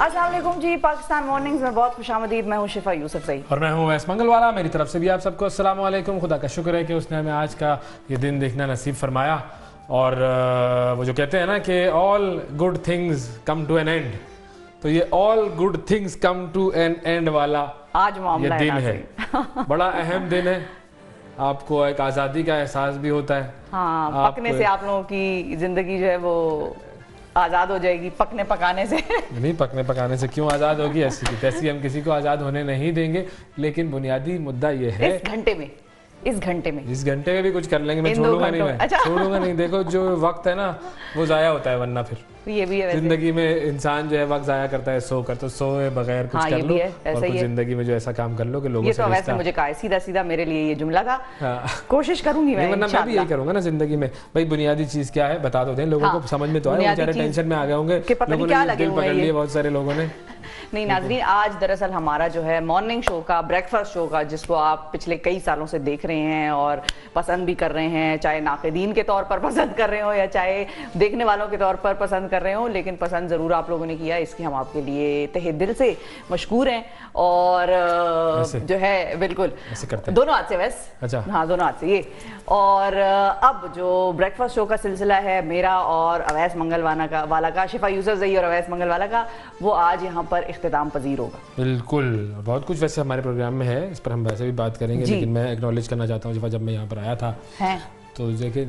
अस्सलाम वालेकुम जी। पाकिस्तान मॉर्निंग्स में बहुत खुशामदीद। मैं हूँ शिफा यूसुफ सही और मैं हूँ अवैस मंगलवाला। मेरी तरफ से भी आप सबको अस्सलाम वालेकुम। खुदा का शुक्र है कि उसने हमें आज का ये दिन देखना नसीब फरमाया। और वो जो कहते हैं ना कि all good things come to an end, तो ये all good things come to an end वाला आज मामला ये दिन है। बड़ा अहम दिन है। आपको एक आज़ादी का एहसास भी होता है। हाँ, पकने से आप लोगों की जिंदगी जो है वो आज़ाद हो जाएगी। पकने पकाने से नहीं, पकने पकाने से क्यों आज़ाद होगी? ऐसी की तैसी हम किसी को आज़ाद होने नहीं देंगे। लेकिन बुनियादी मुद्दा ये है, इस घंटे में भी कुछ कर लेंगे। मैं छोड़ूंगा नहीं, मैं छोड़ूंगा नहीं। देखो जो वक्त है ना वो ज़ाया होता है, वरना फिर ये भी है। जिंदगी में इंसान जो है वक्त ज़ाया करता है, सो कर तो सोए बगैर कुछ कर लो और कुछ जिंदगी में जो ऐसा काम कर लो कि लोगों से वैसे मुझे कहा सीधा सीधा मेरे लिए ये जुमला था। कोशिश करूंगी मैं, वरना मैं भी यही करूंगा ना जिंदगी में। भाई बुनियादी चीज क्या है बता दो दें लोगों को, समझ में तो आए। बेचारे टेंशन में आ गए होंगे, लोगों ने दिल पकड़ लिए बहुत सारे लोगों ने। नहीं नाज़रीन, आज दरअसल हमारा जो है मॉर्निंग शो का, ब्रेकफास्ट शो का, जिसको आप पिछले कई सालों से देख रहे हैं और पसंद भी कर रहे हैं, चाहे नाक़िदीन के तौर पर पसंद कर रहे हो या चाहे देखने वालों के तौर पर पसंद कर रहे हो, लेकिन पसंद ज़रूर आप लोगों ने किया। इसकी हम आपके लिए तहे दिल से मशकूर हैं। और जो है बिल्कुल दोनों हाथ से वैसे, अच्छा हाँ दोनों हाथ से ये। और अब जो ब्रेकफास्ट शो का सिलसिला है मेरा और अवैस मंगलवाला का, शिफा यूसुफ ज़ई और अवैस मंगलवाला का, वो आज यहाँ पर इख्तिताम पजीर होगा। बिल्कुल, बहुत कुछ वैसे हमारे प्रोग्राम में है, इस पर हम वैसे भी बात करेंगे। लेकिन मैं एक्नॉलेज करना चाहता हूँ, जब मैं यहाँ पर आया था तो देखिए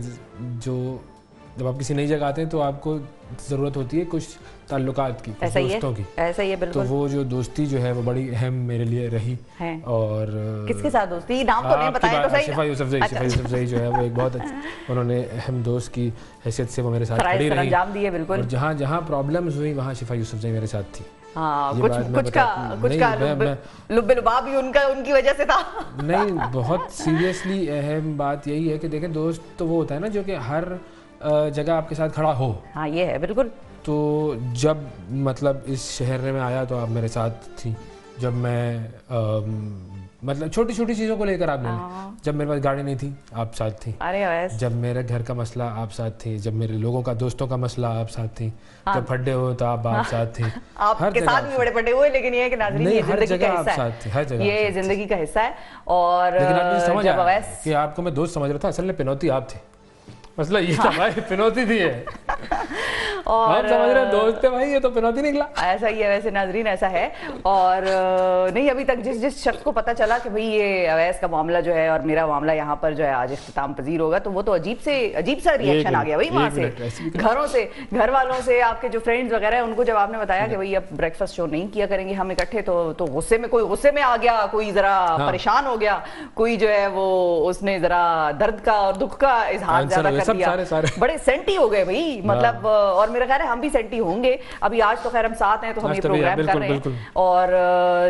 जब आप किसी नई जगह आते हैं तो आपको ज़रूरत होती है कुछ ताल्लुकात की, कुछ दोस्तों की। ऐसा ही है बिल्कुल। तो वो जो दोस्ती जो है वो बड़ी अहम मेरे लिए रही है। और किसके साथ दोस्ती? नाम तो नहीं बताया तो सही। शिफा यूसुफ ज़ई जो है वो एक बहुत उन्होंने अहम दोस्त की हैसियत से वो मेरे साथ खड़ी रही। अंजाम दिए बिल्कुल। और जहाँ जहाँ प्रॉब्लम्स हुई वहाँ शिफा यूसुफ ज़ई मेरे साथ थी। हाँ, कुछ का लुब्बे लुबाब भी उनकी वजह से था। नहीं, बहुत सीरियसली अहम बात यही है कि देखें दोस्त तो वो होता है ना जो कि हर जगह आपके साथ खड़ा हो। हाँ ये है बिल्कुल। तो जब मतलब इस शहर में आया तो आप मेरे साथ थी। जब मैं मतलब छोटी छोटी चीज़ों को लेकर आप मिले। जब मेरे पास गाड़ी नहीं थी आप साथ थी। अरे जब मेरे घर का मसला आप साथ थी। जब मेरे लोगों का दोस्तों का मसला आप साथ थी। जब फड्डे हो तो आप साथ थी। आपके साथ भी बड़े फड्डे हुए, लेकिन ये है कि नाज़रीन ये जिंदगी का हिस्सा है। हर जगह ये जिंदगी का हिस्सा है। और लेकिन समझ आया कि आपको मैं दोस्त समझ रहा था, असल में पिनौती आप थे। मसला ये था भाई, पिनौती थी है। और आप समझ रहे दोस्त थे भाई, ये तो पिनौती निकला। ऐसा ही है वैसे नाज़रीन, ऐसा है। और नहीं, अभी तक जिस शख्स को पता चला कि भाई ये अवैस का मामला जो है और मेरा मामला यहाँ पर जो है आज इख्तिताम पजीर होगा, तो वो तो अजीब सा रिएक्शन आ गया भाई वहाँ से, घरों से, घर वालों से, आपके जो फ्रेंड्स वगैरह हैं उनको। जब आपने बताया कि भाई अब ब्रेकफास्ट शो नहीं किया करेंगे हम इकट्ठे, तो गुस्से में, कोई गुस्से में आ गया, कोई जरा परेशान हो गया, कोई जो है वो उसने जरा दर्द का और दुख का इजहार ज्यादा कर दिया। बड़े सेंटी हो गए भाई, मतलब। और मेरा ख्याल है हम भी सेंटी होंगे। अभी आज तो खैर हम साथ हैं तो हम ये प्रोग्राम कर रहे हैं। और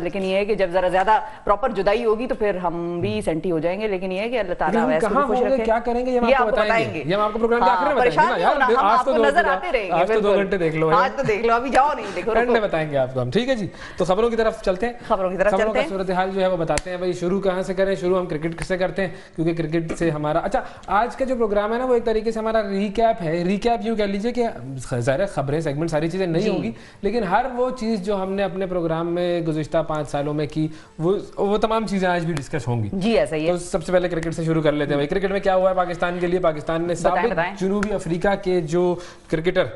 लेकिन ये है कि जब जरा ज्यादा प्रॉपर जुदाई होगी तो फिर हम भी सेंटी हो जाएंगे। लेकिन ये है कि अल्लाह ताला वैसे भी खुश रखे। क्या करेंगे ये आपको बताएंगे। ये हम आपको प्रोग्राम के आखिर में बताएंगे यार। हम आपको नजर आते रहेंगे। आज तो 2 घंटे देख लो, आज तो देख लो, अभी जाओ नहीं, देखो ठंड में बताएंगे आपको हम। ठीक है जी, तो खबरों की तरफ चलते हैं। खबरों का सूरत हाल जो है वो बताते हैं। भाई शुरू कहाँ से करें? शुरू हम क्रिकेट से करते हैं, क्योंकि क्रिकेट से हमारा अच्छा आज का जो प्रोग्राम है ना वो एक तरीके से हमारा रिकैप है। रिकैप यूँ कह लीजिए कि ज़ाहिर है खबरें, सेगमेंट, सारी चीज़ें नहीं होगी, लेकिन हर वो चीज़ जो हमने अपने प्रोग्राम में गुज़िश्ता 5 सालों में की वो तमाम चीज़ें आज भी डिस्कस होंगी। जी ऐसा ही है। तो सबसे पहले क्रिकेट से शुरू कर लेते हैं। भाई क्रिकेट में क्या हुआ है पाकिस्तान के लिए? पाकिस्तान ने साबिक जनूबी अफ्रीका के जो क्रिकेटर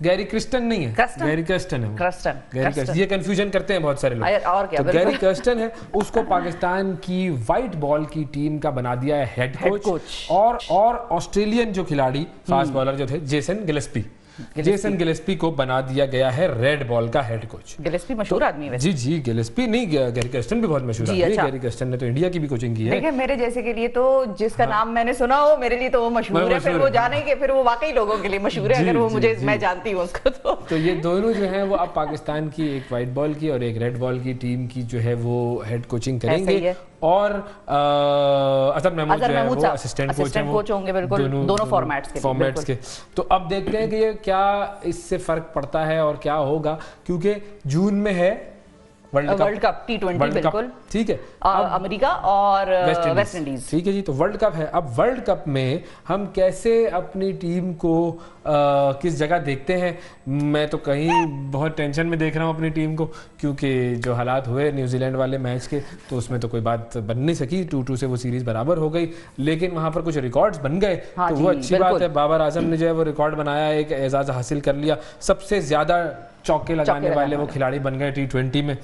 गैरी क्रिस्टन नहीं है, गैरी कर्स्टन है, ये कंफ्यूजन करते हैं बहुत सारे लोग। और क्या, गैरी कर्स्टन है, उसको पाकिस्तान की व्हाइट बॉल की टीम का बना दिया है हेड कोच। और ऑस्ट्रेलियन जो खिलाड़ी फास्ट बॉलर जो थे जेसन गिलेस्पी को बना दिया गया है रेड बॉल का हेड कोच। गिलेस्पी मशहूर आदमी है वैसे। जी गिलेस्पी नहीं, गैरी कर्स्टन भी बहुत मशहूर आदमी है। गैरी कर्स्टन ने तो इंडिया की भी कोचिंग की है। देखिए मेरे जैसे के लिए तो जिसका नाम मैंने सुना हो, मेरे लिए तो वो मशहूर है। फिर वो जाने के, फिर वो वाकई लोगों के लिए मशहूर है, अगर वो मुझे, मैं जानती हूँ उसको। तो ये दोनों जो है वो अब पाकिस्तान की एक व्हाइट बॉल की और एक रेड बॉल की टीम की जो है वो हेड कोचिंग करेंगे। और अज़हर महमूद जो है वो असिस्टेंट कोच होंगे बिल्कुल, दोनों फॉर्मेट्स के। तो अब देखते हैं कि ये क्या इससे फ़र्क पड़ता है और क्या होगा, क्योंकि जून में है वर्ल्ड कप T20 बिल्कुल, ठीक है, अमेरिका और वेस्ट इंडीज, ठीक है जी। तो वर्ल्ड कप है, अब वर्ल्ड कप में हम कैसे अपनी टीम को किस जगह देखते हैं? मैं तो कहीं बहुत टेंशन में देख रहा हूँ अपनी टीम को, क्योंकि जो हालात हुए न्यूजीलैंड वाले मैच के, तो उसमें तो कोई बात बन नहीं सकी, 2-2 से वो सीरीज बराबर हो गई, लेकिन वहां पर कुछ रिकॉर्ड्स बन गए। तो वो अच्छी बात है, बाबर आजम ने जो है वो रिकॉर्ड बनाया, एक एजाज हासिल कर लिया, सबसे ज्यादा चौके लगाने वाले वो खिलाड़ी बन गए T20 में,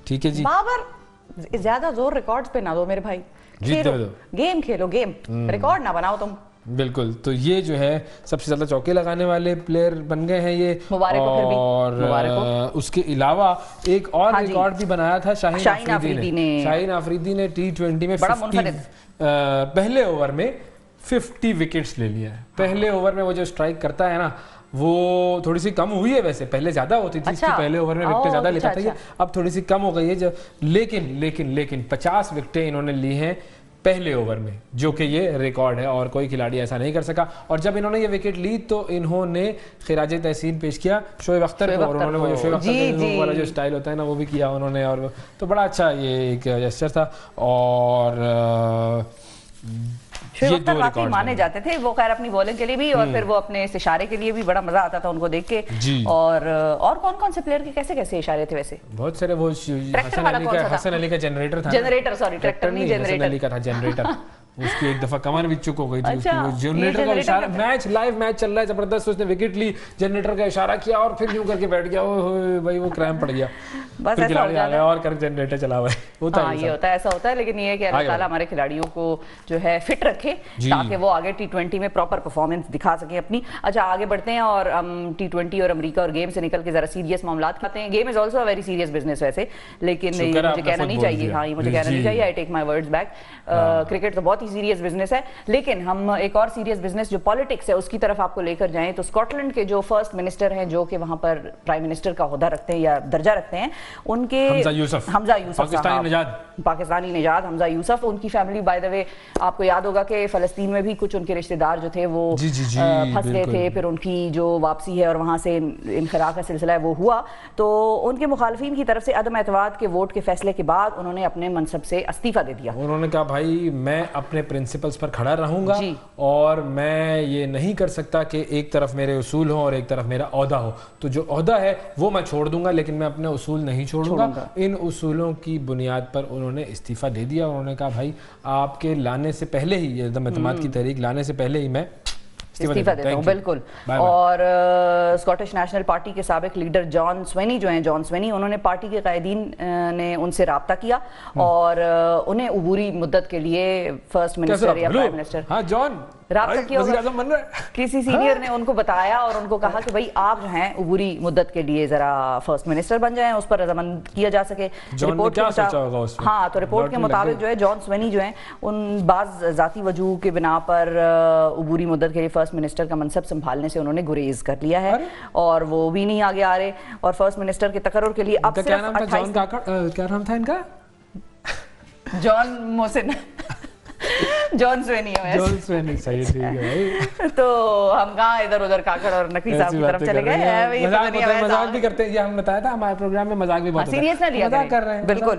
ठीक है जी। बाबर ज्यादा जोर रिकॉर्ड्स पे ना दो मेरे भाई, गेम खेलो, गेम रिकॉर्ड ना बनाओ तुम। बिल्कुल, तो ये जो है सबसे ज्यादा चौके लगाने वाले प्लेयर बन गए हैं ये, और उसके अलावा एक और रिकॉर्ड भी बनाया था शाहीन अफरीदी ने T20 में पहले ओवर में 50 विकेट्स ले लिया है। पहले ओवर में वो जो स्ट्राइक करता है ना, वो थोड़ी सी कम हुई है, वैसे पहले ज्यादा होती थी, इसकी पहले ओवर में विकेट ज्यादा लेता था, अब थोड़ी सी कम हो गई है। लेकिन 50 विकेटें इन्होंने ली हैं पहले ओवर में, जो कि ये रिकॉर्ड है और कोई खिलाड़ी ऐसा नहीं कर सका। और जब इन्होंने ये विकेट ली तो इन्होंने खिराज तहसीन पेश किया शोएब अख्तर को, और उन्होंने वो जो शोएब अख्तर वाला जो स्टाइल होता है ना, वो भी किया उन्होंने, और तो बड़ा अच्छा ये एक जेस्चर था। और शोएब अख्तर काफी माने जाते थे वो, खैर अपनी बॉलिंग के लिए भी, और फिर वो अपने इस इशारे के लिए भी बड़ा मजा आता था उनको देख के। और कौन कौन से प्लेयर के कैसे कैसे इशारे थे वैसे? बहुत सारे, वो हसन अली का जनरेटर था, ट्रैक्टर नहीं, हसन अली का था जनरेटर, उसकी एक दफा कमर भी चुक हो गई थी, जनरेटर का इशारा, लाइव मैच चल रहा है जबरदस्त, उसने विकेट ली, जनरेटर का इशारा किया और फिर यूं करके बैठ गया, ओ भाई वो क्रैम्प पड़ गया, बस ऐसा हो जाता है, और कर जनरेटर चला हुआ है, ये होता है, ऐसा होता है। लेकिन ये है कि अल्लाह ताला हमारे खिलाड़ियों को जो है फिट रखे, ताकि वो आगे T20 में प्रॉपर परफॉर्मेंस दिखा सके अपनी। अच्छा, आगे बढ़ते हैं और हम T20 और अमेरिका और गेम से निकल के जरा सीरियस मामला खाते हैं। Game is also a very serious business वैसे, लेकिन मुझे कहना नहीं चाहिए, हाँ ये मुझे कहना नहीं चाहिए, I take my words back. Cricket तो बहुत ही सीरियस बिजनेस है, लेकिन हम एक और सीरियस बिजनेस जो पॉलिटिक्स है उसकी तरफ आपको लेकर जाएं तो स्कॉटलैंड के जो फर्स्ट मिनिस्टर हैं, जो कि वहां पर प्राइम मिनिस्टर का ओहदा रखते हैं या दर्जा रखते हैं, उनके हमजा यूसुफ पाकिस्तानी निजाद हमजा यूसुफ, उनकी फैमिली बाय द वे आपको याद होगा कि फलस्तीन में भी कुछ उनके रिश्तेदार जो थे वो फंस गए थे, फिर उनकी जो वापसी है और वहां से इनखरा का सिलसिला है वो हुआ, तो उनके मुखालफिन की तरफ से अदम एतमाद के वोट के फैसले के बाद उन्होंने अपने मनसब से इस्तीफा दे दिया। उन्होंने कहा भाई मैं अपने प्रिंसिपल्स पर खड़ा रहूंगा, और मैं ये नहीं कर सकता कि एक तरफ मेरे उसूल हो और एक तरफ मेरा ओहदा हो, तो जो ओहदा है वो मैं छोड़ दूंगा, लेकिन मैं अपने उसूल नहीं छोड़ूंगा। इन उसूलों की बुनियाद पर उन्होंने इस्तीफा दे दिया। उन्होंने कहा भाई आपके लाने से पहले ही, ये एतमाद की तहरीक लाने से पहले ही मैं इस्तीफा देता हूँ, बिल्कुल। और स्कॉटिश नेशनल पार्टी के साबिक लीडर जॉन स्वेनी जो हैं, जॉन स्वेनी, उन्होंने पार्टी के कायदीन ने उनसे राब्ता किया और उन्हें उबूरी मुद्दत के लिए फर्स्ट मिनिस्टर या प्राइम मिनिस्टर, हाँ जॉन राब्ता किया, किसी सीनियर ने उनको बताया और उनको कहा कि भाई आप जो हैं उबूरी मुद्दत के लिए जरा फर्स्ट मिनिस्टर बन जाएं, उस पर रजामंद किया जा सके। रिपोर्ट हाँ, तो रिपोर्ट के मुताबिक जो है जॉन स्वेनी जो है उन बाज जाती वजूह के बिना पर उबूरी मुद्दत के लिए फर्स्ट मिनिस्टर का मनसब संभालने से उन्होंने गुरेज कर लिया है, और वो भी नहीं आगे आ रहे, और फर्स्ट मिनिस्टर के तकर्रुर के लिए अब क्या नाम था इनका? जॉन मोहसिन जॉन स्वेनी सही, ठीक है भाई। तो हम कहाँ इधर उधर काकड़ और नकवी साहब की तरफ चले गए, मजाक भी करते हैं, ये हम बताया था हमारे प्रोग्राम में, मजाक भी बहुत सीरियस ना लिया कर रहे हैं, बिल्कुल।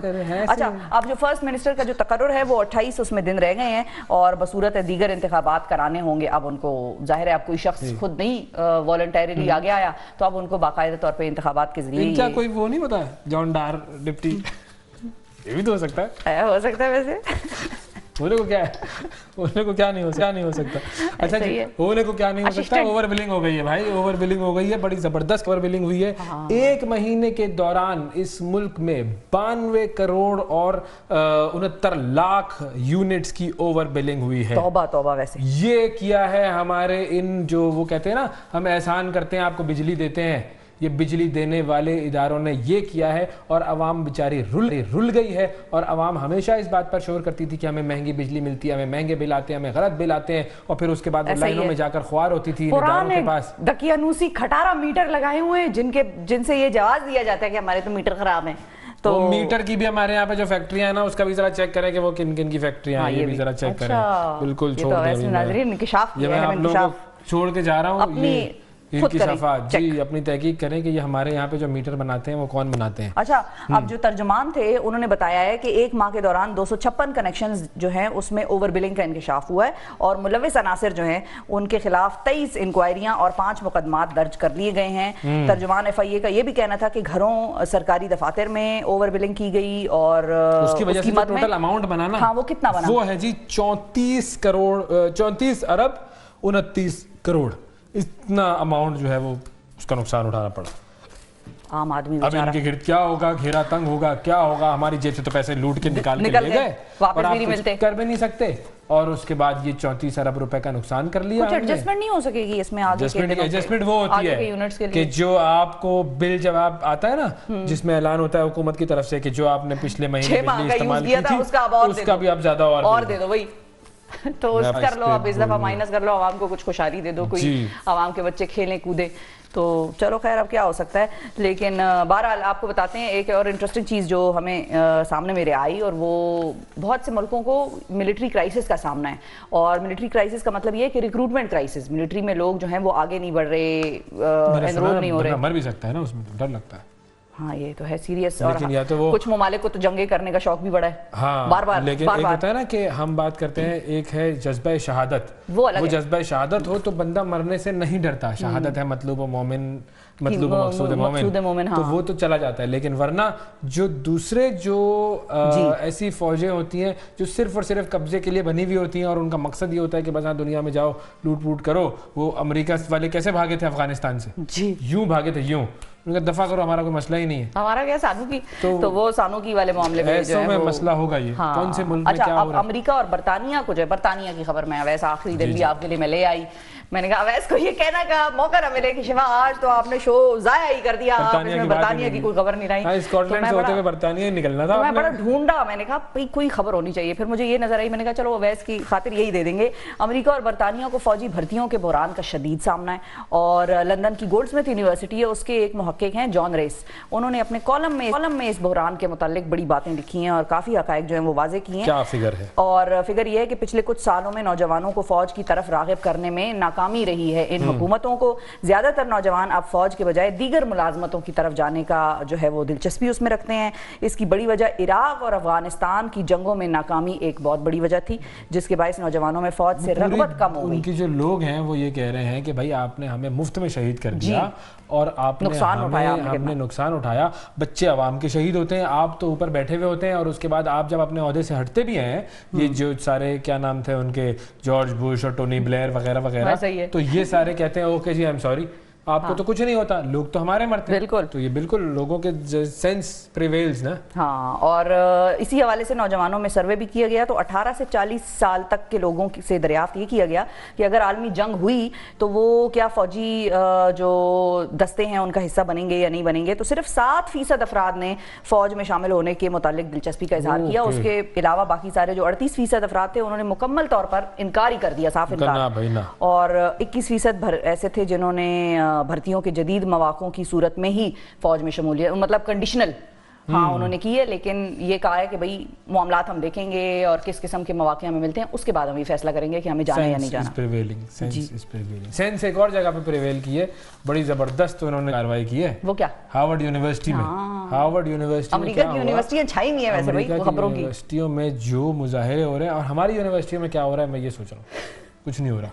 अच्छा, अब जो फर्स्ट मिनिस्टर का जो तकर्रुर है वो 28 उसमें दिन रह गए हैं, और बसूरत दीगर इंतखाबात कराने होंगे। अब उनको जाहिर है, अब कोई शख्स खुद नहीं वॉलंटरीली आगे आया, तो अब उनको बाकायदा तौर पर इंतखाबात के जरिए, क्या कोई वो नहीं बताया जॉन डार डिप्टी, ये भी तो हो सकता है वैसे होने को क्या है, होने को क्या नहीं हो सकता। अच्छा जी, होने को क्या नहीं हो सकता, ओवर बिलिंग हो गई है भाई, ओवर बिलिंग हो गई है, बड़ी जबरदस्त ओवर बिलिंग हुई है। एक महीने के दौरान इस मुल्क में 92 करोड़ और 69 लाख यूनिट्स की ओवर बिलिंग हुई है। तौबा तौबा। वैसे ये किया है हमारे इन जो वो कहते हैं ना, हम एहसान करते हैं आपको बिजली देते हैं, ये बिजली देने वाले इदारों ने ये किया है, और अवाम बेचारी रुल गई है। और अवाम हमेशा इस बात पर शोर करती थी कि हमें महंगी बिजली मिलती है, हमें महंगे बिल आते हैं, हमें गलत बिल आते हैं, और फिर उसके बाद लाइनों में जाकर ख्वार होती थी इदारों के पास। दकियानूसी खटारा मीटर लगाए हुए हैं जिनसे ये जवाब दिया जाता है कि हमारे तो मीटर खराब है। तो मीटर की भी हमारे यहाँ पे जो फैक्ट्रियां है ना, उसका भी जरा चेक करें कि वो किन किन की फैक्ट्रियां हैं, ये भी जरा चेक करें। बिल्कुल छोड़ छोड़ के जा रहा हूँ इंकिशाफात जी अपनी तहकीक करें कि ये हमारे यहाँ पे जो मीटर बनाते हैं वो कौन बनाते हैं। अच्छा, अब जो तर्जुमान थे उन्होंने बताया है कि एक माह के दौरान 256 कनेक्शंस जो हैं उसमें ओवर बिलिंग का इंकशाफ हुआ है और मुलविस अनासिर जो हैं उनके खिलाफ 23 इंक्वायरियां और 5 मुकदमात दर्ज कर लिए गए हैं। तर्जुमान FIA का ये भी कहना था कि घरों सरकारी दफातर में ओवर बिलिंग की गई और उसकी वजह से टोटल अमाउंट बनाना, हाँ, वो कितना बना, वो है जी 34 अरब 29 करोड़, इतना अमाउंट जो है वो उसका नुकसान उठाना पड़ा। आम आदमी अब इनके गिर्द क्या होगा, घेरा तंग होगा, क्या होगा, हमारी जेब से तो पैसे लूट के निकाल के ले गए, वापस और भी नहीं मिलते, कर भी नहीं सकते, और उसके बाद ये 34 अरब रुपए का नुकसान कर लिया। कुछ एडजस्टमेंट नहीं हो सकेगी इसमें आगे? एडजस्टमेंट वो होती है कि जो आपको बिल जब आप आता है ना जिसमें ऐलान होता है हुकूमत की तरफ से कि जो आपने पिछले महीने बिजली इस्तेमाल की थी उसका भी आप ज्यादा और दे दो, वही तो कर लो, अब इस दफा माइनस कर लो, आवाम को कुछ खुशहाली दे दो, कोई आवाम के बच्चे खेलें कूदे, तो चलो खैर अब क्या हो सकता है। लेकिन बहरहाल आपको बताते हैं एक और इंटरेस्टिंग चीज़ जो हमें सामने मेरे आई, और वो बहुत से मुल्कों को मिलिट्री क्राइसिस का सामना है, और मिलिट्री क्राइसिस का मतलब ये है कि रिक्रूटमेंट क्राइसिस, मिलिट्री में लोग जो हैं वो आगे नहीं बढ़ रहे, एनरोल नहीं हो रहे, मर भी सकता है ना उसमें, डर लगता है। हाँ ये तो है सीरियस, और या तो वो कुछ ममालिक को तो जंगे करने का शौक भी बड़ा है, हाँ, बार बार लेकिन एक होता है ना कि हम बात करते हैं, एक है जज्बा शहादत, वो जज्बा शहादत हो तो बंदा मरने से नहीं डरता, शहादत है मतलब मोमिन, मतलब मकसूद मोमिन, तो वो तो चला जाता है, लेकिन वरना जो दूसरे जो ऐसी फौजें होती हैं जो सिर्फ और सिर्फ कब्जे के लिए बनी हुई होती हैं और उनका मकसद ये होता है कि बस हाँ दुनिया में जाओ लूट पूट करो, वो अमेरिका वाले कैसे भागे थे अफगानिस्तान से, यूं भागे थे, यूं उनका दफा करो, हमारा कोई मसला ही नहीं है, हमारा क्या सानू की, तो वो सानू की वाले मामले में जो है वो मसला होगा ये, हाँ, कौन से मुल्क में क्या हो रहा है। अमेरिका और बरतानिया को जो है, बरतानिया की खबर मैं वैसे आखिरी दिन भी आपके लिए मैं ले आई, मैंने कहा अवैस को ये कहना का मौका ना मिले कि शिवा आज तो आपने शो जाया ही कर दिया, बरतानिया की कोई खबर नहीं रही, स्कॉटलैंड से होते हुए बरतानिया निकलना था, मैं बड़ा ढूंढा, मैंने कहा भाई कोई खबर होनी चाहिए, फिर मुझे ये नजर आई, मैंने कहा चलो अवैस की खातिर यही दे देंगे। अमेरिका और बरतानिया को फौजी भर्तियों के बहरान का शदीद सामना है, और लंदन की गोल्डस्मिथ यूनिवर्सिटी है, उसके एक मुहक्किक हैं जॉन रेस, उन्होंने अपने कॉलम में इस बहरान के मुताल्लिक बड़ी बातें लिखी हैं और काफी हकायक जो है वो वाजे किए हैं। क्या फिगर है? और फिगर ये है कि पिछले कुछ सालों में नौजवानों को फौज की तरफ रागिब करने में नाकामी रही है इन हुकूमतों को, ज्यादातर नौजवान अब फौज के बजाय दीगर मुलाजमतों की तरफ जाने का जो है वो दिलचस्पी उसमें रखते हैं। इसकी बड़ी वजह इराक और अफगानिस्तान की जंगों में नाकामी एक बहुत बड़ी वजह थी, जिसके बायस नौजवानों में फौज से रग़बत कम हो गई। उनकी जो लोग हैं वो ये कह रहे हैं कि भाई आपने हमें मुफ्त में शहीद कर दिया और आपने हमने नुकसान उठाया, बच्चे अवाम के शहीद होते हैं, आप तो ऊपर बैठे हुए होते हैं, और उसके बाद आप जब अपने ओहदे से हटते भी हैं, ये जो सारे क्या नाम थे उनके, जॉर्ज बुश और टोनी ब्लेयर वगैरह वगैरह, तो ये सारे कहते हैं ओके जी आई एम सॉरी, आपको तो कुछ नहीं होता, लोग तो हमारे मरते हैं, बिल्कुल, तो ये बिल्कुल लोगों के सेंस प्रिवेल्स ना। हाँ, और इसी हवाले से नौजवानों में सर्वे भी किया गया, तो 18 से 40 साल तक के लोगों से दरियाफ्त ये किया गया कि अगर आलमी जंग हुई तो वो क्या फौजी जो दस्ते हैं उनका हिस्सा बनेंगे या नहीं बनेंगे, तो सिर्फ 7% अफराद ने फौज में शामिल होने के मुतालिक दिलचस्पी का इजहार किया, उसके अलावा बाकी सारे जो 38% अफराद थे उन्होंने मुकम्मल तौर पर इनकार ही कर दिया, साफ इनकार, और 21% ऐसे थे जिन्होंने भर्तियों के जदीद मौक़ों की सूरत में ही फौज में शमूलियत, मतलब कंडीशनल, हाँ उन्होंने की है, लेकिन ये कहा है कि भाई मामलात हम देखेंगे और किस किस्म के मौके हमें मिलते हैं, उसके बाद हम ये फैसला करेंगे कि हमें जाना या नहीं जाना। सेंस एक और जगह पे प्रिवेल की है, बड़ी जबरदस्त उन्होंने कार्रवाई की है, वो क्या? हार्वर्ड यूनिवर्सिटी में, हार्वर्ड यूनिवर्सिटी अमेरिका की यूनिवर्सिटियां छाई नहीं है वैसे भाई खबरों की, यूनिवर्सिटियों में जो मुजाहिरे हो रहे हैं, और हमारी यूनिवर्सिटी में क्या हो रहा है मैं ये सोच रहा हूँ, कुछ नहीं हो रहा,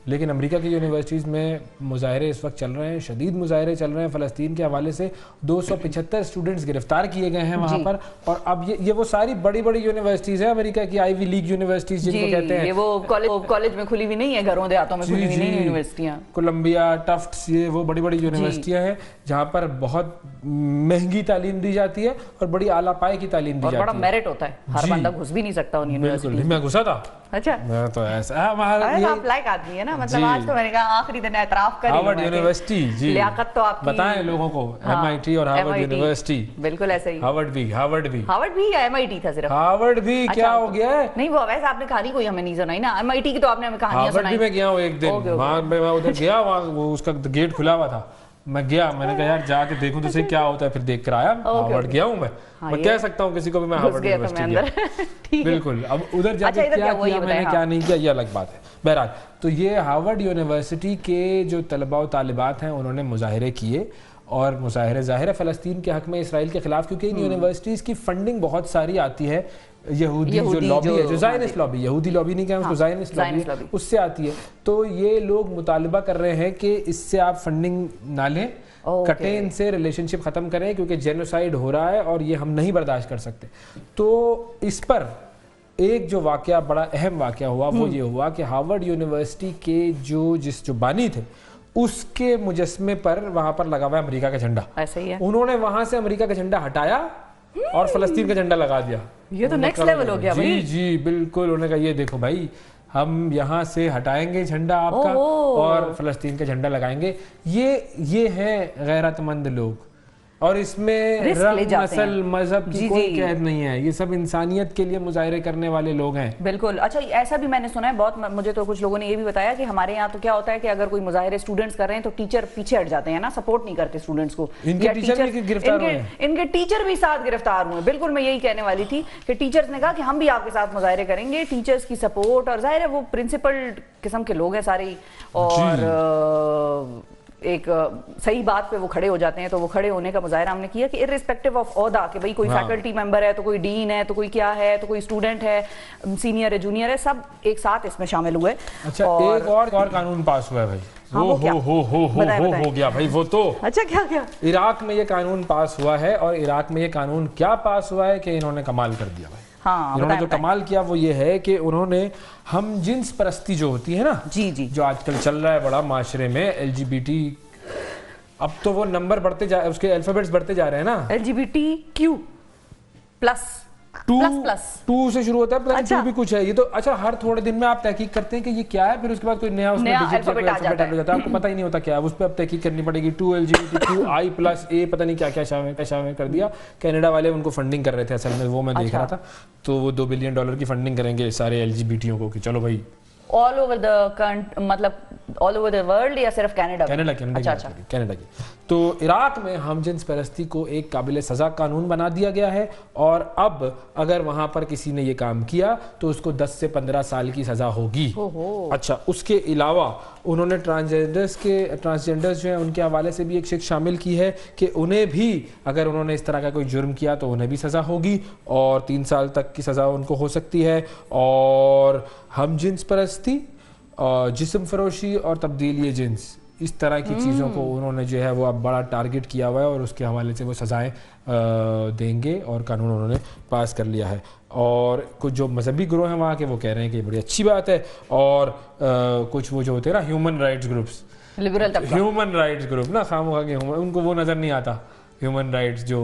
लेकिन अमेरिका की यूनिवर्सिटीज़ में मुजाहरे इस वक्त चल रहे हैं, शदीद मुजाहरे चल रहे हैं फ़लस्तीन के हवाले से, 275 स्टूडेंट्स गिरफ्तार किए गए हैं वहाँ पर, और अब ये वो सारी बड़ी बड़ी यूनिवर्सिटीज़ हैं अमेरिका की, आईवी लीग यूनिवर्सिटीज़ जिनको कहते हैं, ये वो कॉलेज में खुली हुई नहीं है, घरों देहातों में खुली हुई नहीं है यूनिवर्सिटियाँ, कोलंबिया, टफ्ट्स, ये वो बड़ी बड़ी यूनिवर्सिटियाँ हैं जहाँ पर बहुत महंगी तालीम दी जाती है और बड़ी आला पाए की तालीम दी जाती है, बड़ा मेरिट होता है, हर बंदा घुस भी नहीं सकता उन यूनिवर्सिटी। मैं घुसा था, अच्छा, मैं तो ऐसा आप लाइक आदमी है ना, मतलब आज तो मैंने कहा आखिरी दिन एतराफ करें, हार्वर्ड यूनिवर्सिटी जी, लियाकत तो आपकी बताएं लोगों को, MIT और हार्वर्ड यूनिवर्सिटी, बिल्कुल ऐसे ही, हार्वर्ड भी या MIT था सिर्फ, हार्वर्ड भी क्या हो गया है? नहीं वो वैसे आपने कहानी कोई हमें नहीं सुनाई ना, MIT की तो आपने हमें कहानियां सुनाई। हार्वर्ड भी मैं गया हूँ एक दिन, वहाँ मैं उधर गया, वहाँ वो उसका गेट खुला हुआ था, मैं गया, मैंने कहा यार जाके देखूं तो सही क्या होता है, फिर देख कर आया। हार्वर्ड गया हूं मैं कह सकता हूं किसी को भी मैं हार्वर्ड यूनिवर्सिटी गया। बिल्कुल, अब उधर जाके क्या किया मैंने क्या नहीं किया ये अलग बात है। बहरहाल तो ये हार्वर्ड यूनिवर्सिटी के जो तलबा और तालिबात हैं उन्होंने मुजाहरे किए, और मुजाहरे ज़ाहिर है फ़लस्तीन के हक़ में, इसराइल के ख़िलाफ़, क्योंकि इन यूनिवर्सिटीज़ की फंडिंग बहुत सारी आती है यहूदी जो लॉबी है, जो ज़ायनिस्ट लॉबी, यहूदी लॉबी नहीं कहें उसको, ज़ायनिस्ट लॉबी, उससे आती है। तो ये लोग मुतालबा कर रहे हैं कि इससे आप फंडिंग ना लें, कटें इनसे, रिलेशनशिप ख़त्म करें, क्योंकि जेनोसाइड हो रहा है और ये हम नहीं बर्दाश्त कर सकते। तो इस पर एक जो वाक़या, बड़ा अहम वाक़या हुआ वो ये हुआ कि हार्वर्ड यूनिवर्सिटी के जो बानी थे उसके मुजस्मे पर वहां पर लगा हुआ है अमेरिका का झंडा। ऐसा ही है, उन्होंने वहां से अमेरिका का झंडा हटाया और फलस्तीन का झंडा लगा दिया। ये तो नेक्स्ट लेवल हो गया भाई। जी बिल्कुल, उन्होंने कहा ये देखो भाई, हम यहाँ से हटाएंगे झंडा आपका और फलस्तीन का झंडा लगाएंगे। ये हैं गैरतमंद लोग, और इसमें रंग, नस्ल, मजहब की कोई कैद नहीं है, ये सब इंसानियत के लिए मुजाहरे करने वाले लोग हैं। बिल्कुल। अच्छा, ऐसा भी मैंने सुना है बहुत, मुझे तो कुछ लोगों ने ये भी बताया कि हमारे यहाँ तो क्या होता है कि अगर कोई मुजाहरे स्टूडेंट्स कर रहे हैं तो टीचर पीछे हट जाते हैं ना, सपोर्ट नहीं करते स्टूडेंट्स को। इनके टीचर भी साथ गिरफ्तार हुए। बिल्कुल, मैं यही कहने वाली थी कि टीचर्स ने कहा कि हम भी आपके साथ मुजाहरे करेंगे, टीचर्स की सपोर्ट, और जाहिर है वो प्रिंसिपल किस्म के लोग हैं सारे, और एक सही बात पे वो खड़े हो जाते हैं। तो वो खड़े होने का मुजाहरा हमने किया कि इर्रिस्पेक्टिव ऑफ ओहदा, कि भाई कोई फैकल्टी मेंबर है तो कोई डीन है तो कोई क्या है तो कोई स्टूडेंट है, सीनियर है, जूनियर है, सब एक साथ इसमें शामिल हुए। अच्छा, एक और कानून पास हुआ है भाई। हो गया भाई वो तो। अच्छा, क्या? इराक में ये कानून पास हुआ है, और इराक में ये कानून क्या पास हुआ है कि इन्होंने कमाल कर दिया भाई। हाँ, इन्होंने जो कमाल किया वो ये है कि उन्होंने हम जिन्स परस्ती जो होती है ना, जी, जो आजकल चल रहा है बड़ा माशरे में, LGBT, अब तो वो नंबर बढ़ते जा, उसके अल्फाबेट्स बढ़ते जा रहे हैं ना, LGBTQ प्लस 2 से शुरू होता है, अच्छा। 2 भी कुछ है ये तो। अच्छा, हर थोड़े दिन में आप तहकीक करते हैं कि ये क्या है, फिर उसके बाद कोई नया उसमें अल्फाबेट आ जाता है, आपको पता ही नहीं होता क्या है, उस पर अब तहकीक करनी पड़ेगी। 2 LGBTQI+A पता नहीं क्या शामिल कर दिया। कनाडा वाले उनको फंडिंग कर रहे थे असल में, वो मैं देख रहा था। तो वो $2 बिलियन की फंडिंग करेंगे सारे LGBTों को कि चलो भाई ऑल ओवर द, मतलब ऑल ओवर द वर्ल्ड, या सिर्फ कनाडा की। तो इराक में हम जिन्स परस्ती को एक काबिल सज़ा कानून बना दिया गया है, और अब अगर वहां पर किसी ने ये काम किया तो उसको 10 से 15 साल की सज़ा होगी। अच्छा, उसके अलावा उन्होंने ट्रांसजेंडर्स जो हैं उनके हवाले से भी एक शिक शामिल की है कि उन्हें भी अगर उन्होंने इस तरह का कोई जुर्म किया तो उन्हें भी सज़ा होगी, और 3 साल तक की सज़ा उनको हो सकती है। और हम जिन्स परस्ती, जिस्म फरोशी और तब्दीली जिन्स, इस तरह की चीज़ों को उन्होंने जो है वो अब बड़ा टारगेट किया हुआ है, और उसके हवाले से वो सज़ाएं देंगे, और कानून उन्होंने पास कर लिया है। और कुछ जो मजहबी ग्रोह हैं वहाँ के, वो कह रहे हैं कि बड़ी अच्छी बात है, और कुछ वो जो होते हैं ना human rights groups, liberal human rights group ना, खामोखा के उनको वो नज़र नहीं आता ह्यूमन राइट्स जो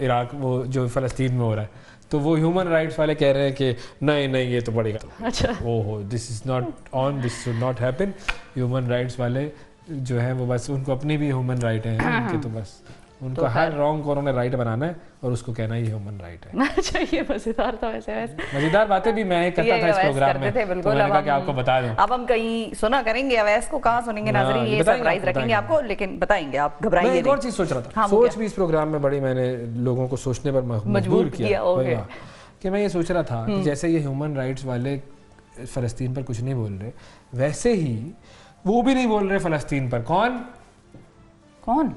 इराक, वो जो फ़लस्तीन में हो रहा है, तो वो ह्यूमन राइट्स वाले कह रहे हैं कि नहीं ये तो बढ़ेगा। अच्छा, ओहो, this is not on, this should not happen. Human rights वाले जो है वो बस, उनको अपनी भी ह्यूमन राइट है उनके, तो बस उनको हर रॉन्ग को उन्होंने राइट बनाना है और उसको कहना ही ह्यूमन राइट है। अच्छा, ये मजेदार था। वैसे मजेदार बातें भी मैं करता था इस प्रोग्राम में, तो मैंने कहा कि आपको बता दूं। अब हम कहीं सुना करेंगे, अवैस को कहाँ सुनेंगे नाज़रीन, ये सरप्राइज रखेंगे आपको, लेकिन बताएंगे, आप घबराइए नहीं। एक और चीज सोच रहा था, सोच भी इस प्रोग्राम में बड़ी मैंने लोगों को सोचने पर मजबूर किया कि मैं ये सोच रहा था कि जैसे ये ह्यूमन राइट्स वाले फलस्तीन पर कुछ नहीं बोल रहे, वैसे ही वो भी नहीं बोल रहे फलस्तीन पर। कौन?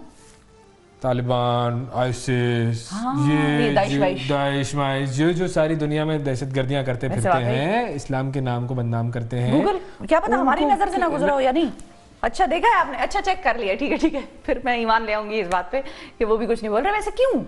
तालिबान, आईसिस, ये दाइश वाइश, जो सारी दुनिया में दहशतगर्दियां करते फिरते हैं, इस्लाम के नाम को बदनाम करते हैं। गूगल, क्या पता हमारी नजर से ना गुजरा हो या नहीं। अच्छा, देखा है आपने, अच्छा चेक कर लिया, ठीक है, फिर मैं ईमान ले आऊंगी इस बात पे कि वो भी कुछ नहीं बोल रहे। वैसे क्यों?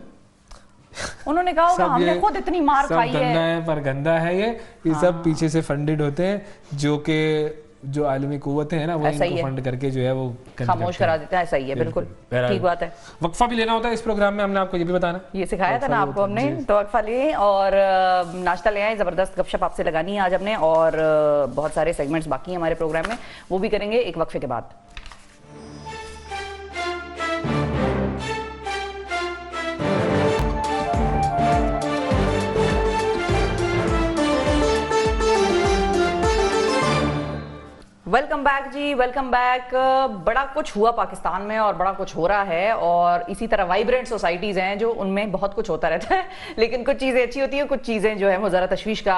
उन्होंने कहा होगा हमने खुद इतनी मार खाई है, पर गंदा है ये सब पीछे से फंडेड होते हैं, जो कि जो आलमी कुव्वतें हैं ना, वो इनको फंड करके जो है वो खामोश करा देते हैं। सही है, बिल्कुल ठीक बात है। वक्फा भी लेना होता है इस प्रोग्राम में, हमने आपको ये भी बताना, ये सिखाया था ना आपको हमने। तो वक्फा लिए और नाश्ता ले आए, जबरदस्त गपशप आपसे लगानी है आज हमने, और बहुत सारे सेगमेंट्स बाकी हैं हमारे प्रोग्राम में, वो भी करेंगे एक वक्फे के बाद। वेलकम बैक जी, वेलकम बैक। बड़ा कुछ हुआ पाकिस्तान में और बड़ा कुछ हो रहा है, और इसी तरह वाइब्रेंट सोसाइटीज़ हैं जो उनमें बहुत कुछ होता रहता है, लेकिन कुछ चीज़ें अच्छी होती हैं, कुछ चीज़ें जो है वो ज़रा तशवीश का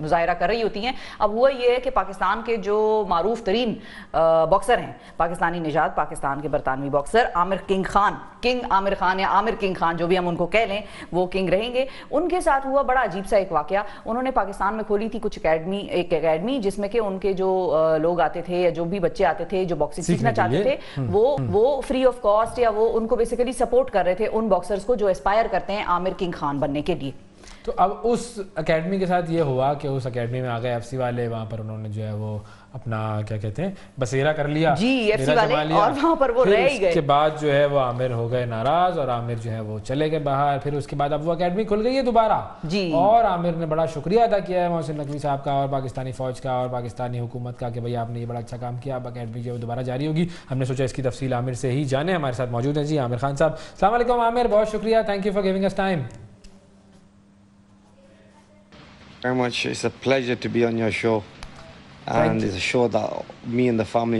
मुजाहरा कर रही होती हैं। अब हुआ ये है कि पाकिस्तान के जो मारूफ तरीन बॉक्सर हैं, पाकिस्तानी निजात, पाकिस्तान के बरतानवी boxer Aamir king Khan, king Aamir Khan या आमिर किंग खान, जो भी हम उनको कह लें, वो किंग रहेंगे। उनके साथ हुआ बड़ा अजीब सा एक वाकया। उन्होंने पाकिस्तान में खोली थी कुछ एक एकेडमी, जिसमें कि उनके जो लोग आते थे या जो भी बच्चे आते थे जो बॉक्सिंग सीखना चाहते थे, वो फ्री ऑफ कॉस्ट या वो उनको बेसिकली सपोर्ट कर रहे थे उन बॉक्सर्स को जो एस्पायर करते हैं आमिर किंग खान बनने के लिए। तो अब उस एकेडमी के साथ ये हुआ कि उस एकेडमी में आ गए एफसी वाले, वहाँ पर उन्होंने जो है वो अपना क्या कहते हैं बसेरा कर लिया जी, एफसी वाले, और वहाँ पर वो रह ही गए। उसके बाद जो है वो आमिर हो गए नाराज और आमिर जो है वो चले गए बाहर। फिर उसके बाद अब वो एकेडमी खुल गई है दोबारा जी, और आमिर ने बड़ा शुक्रिया अदा किया है मोहसिन नकवी साहब का और पाकिस्तानी फौज का और पाकिस्तानी हुकूमत का कि भाई आपने ये बड़ा अच्छा काम किया। अब एकेडमी जो है दोबारा जारी होगी। हमने सोचा इसकी तफसील आमिर से ही जाने। हमारे साथ मौजूद हैं जी आमिर खान साहब। अस्सलाम वालेकुम आमिर, बहुत शुक्रिया, thank you for giving us time. Very much. It's a pleasure to be on your show, and it's a show that me and the family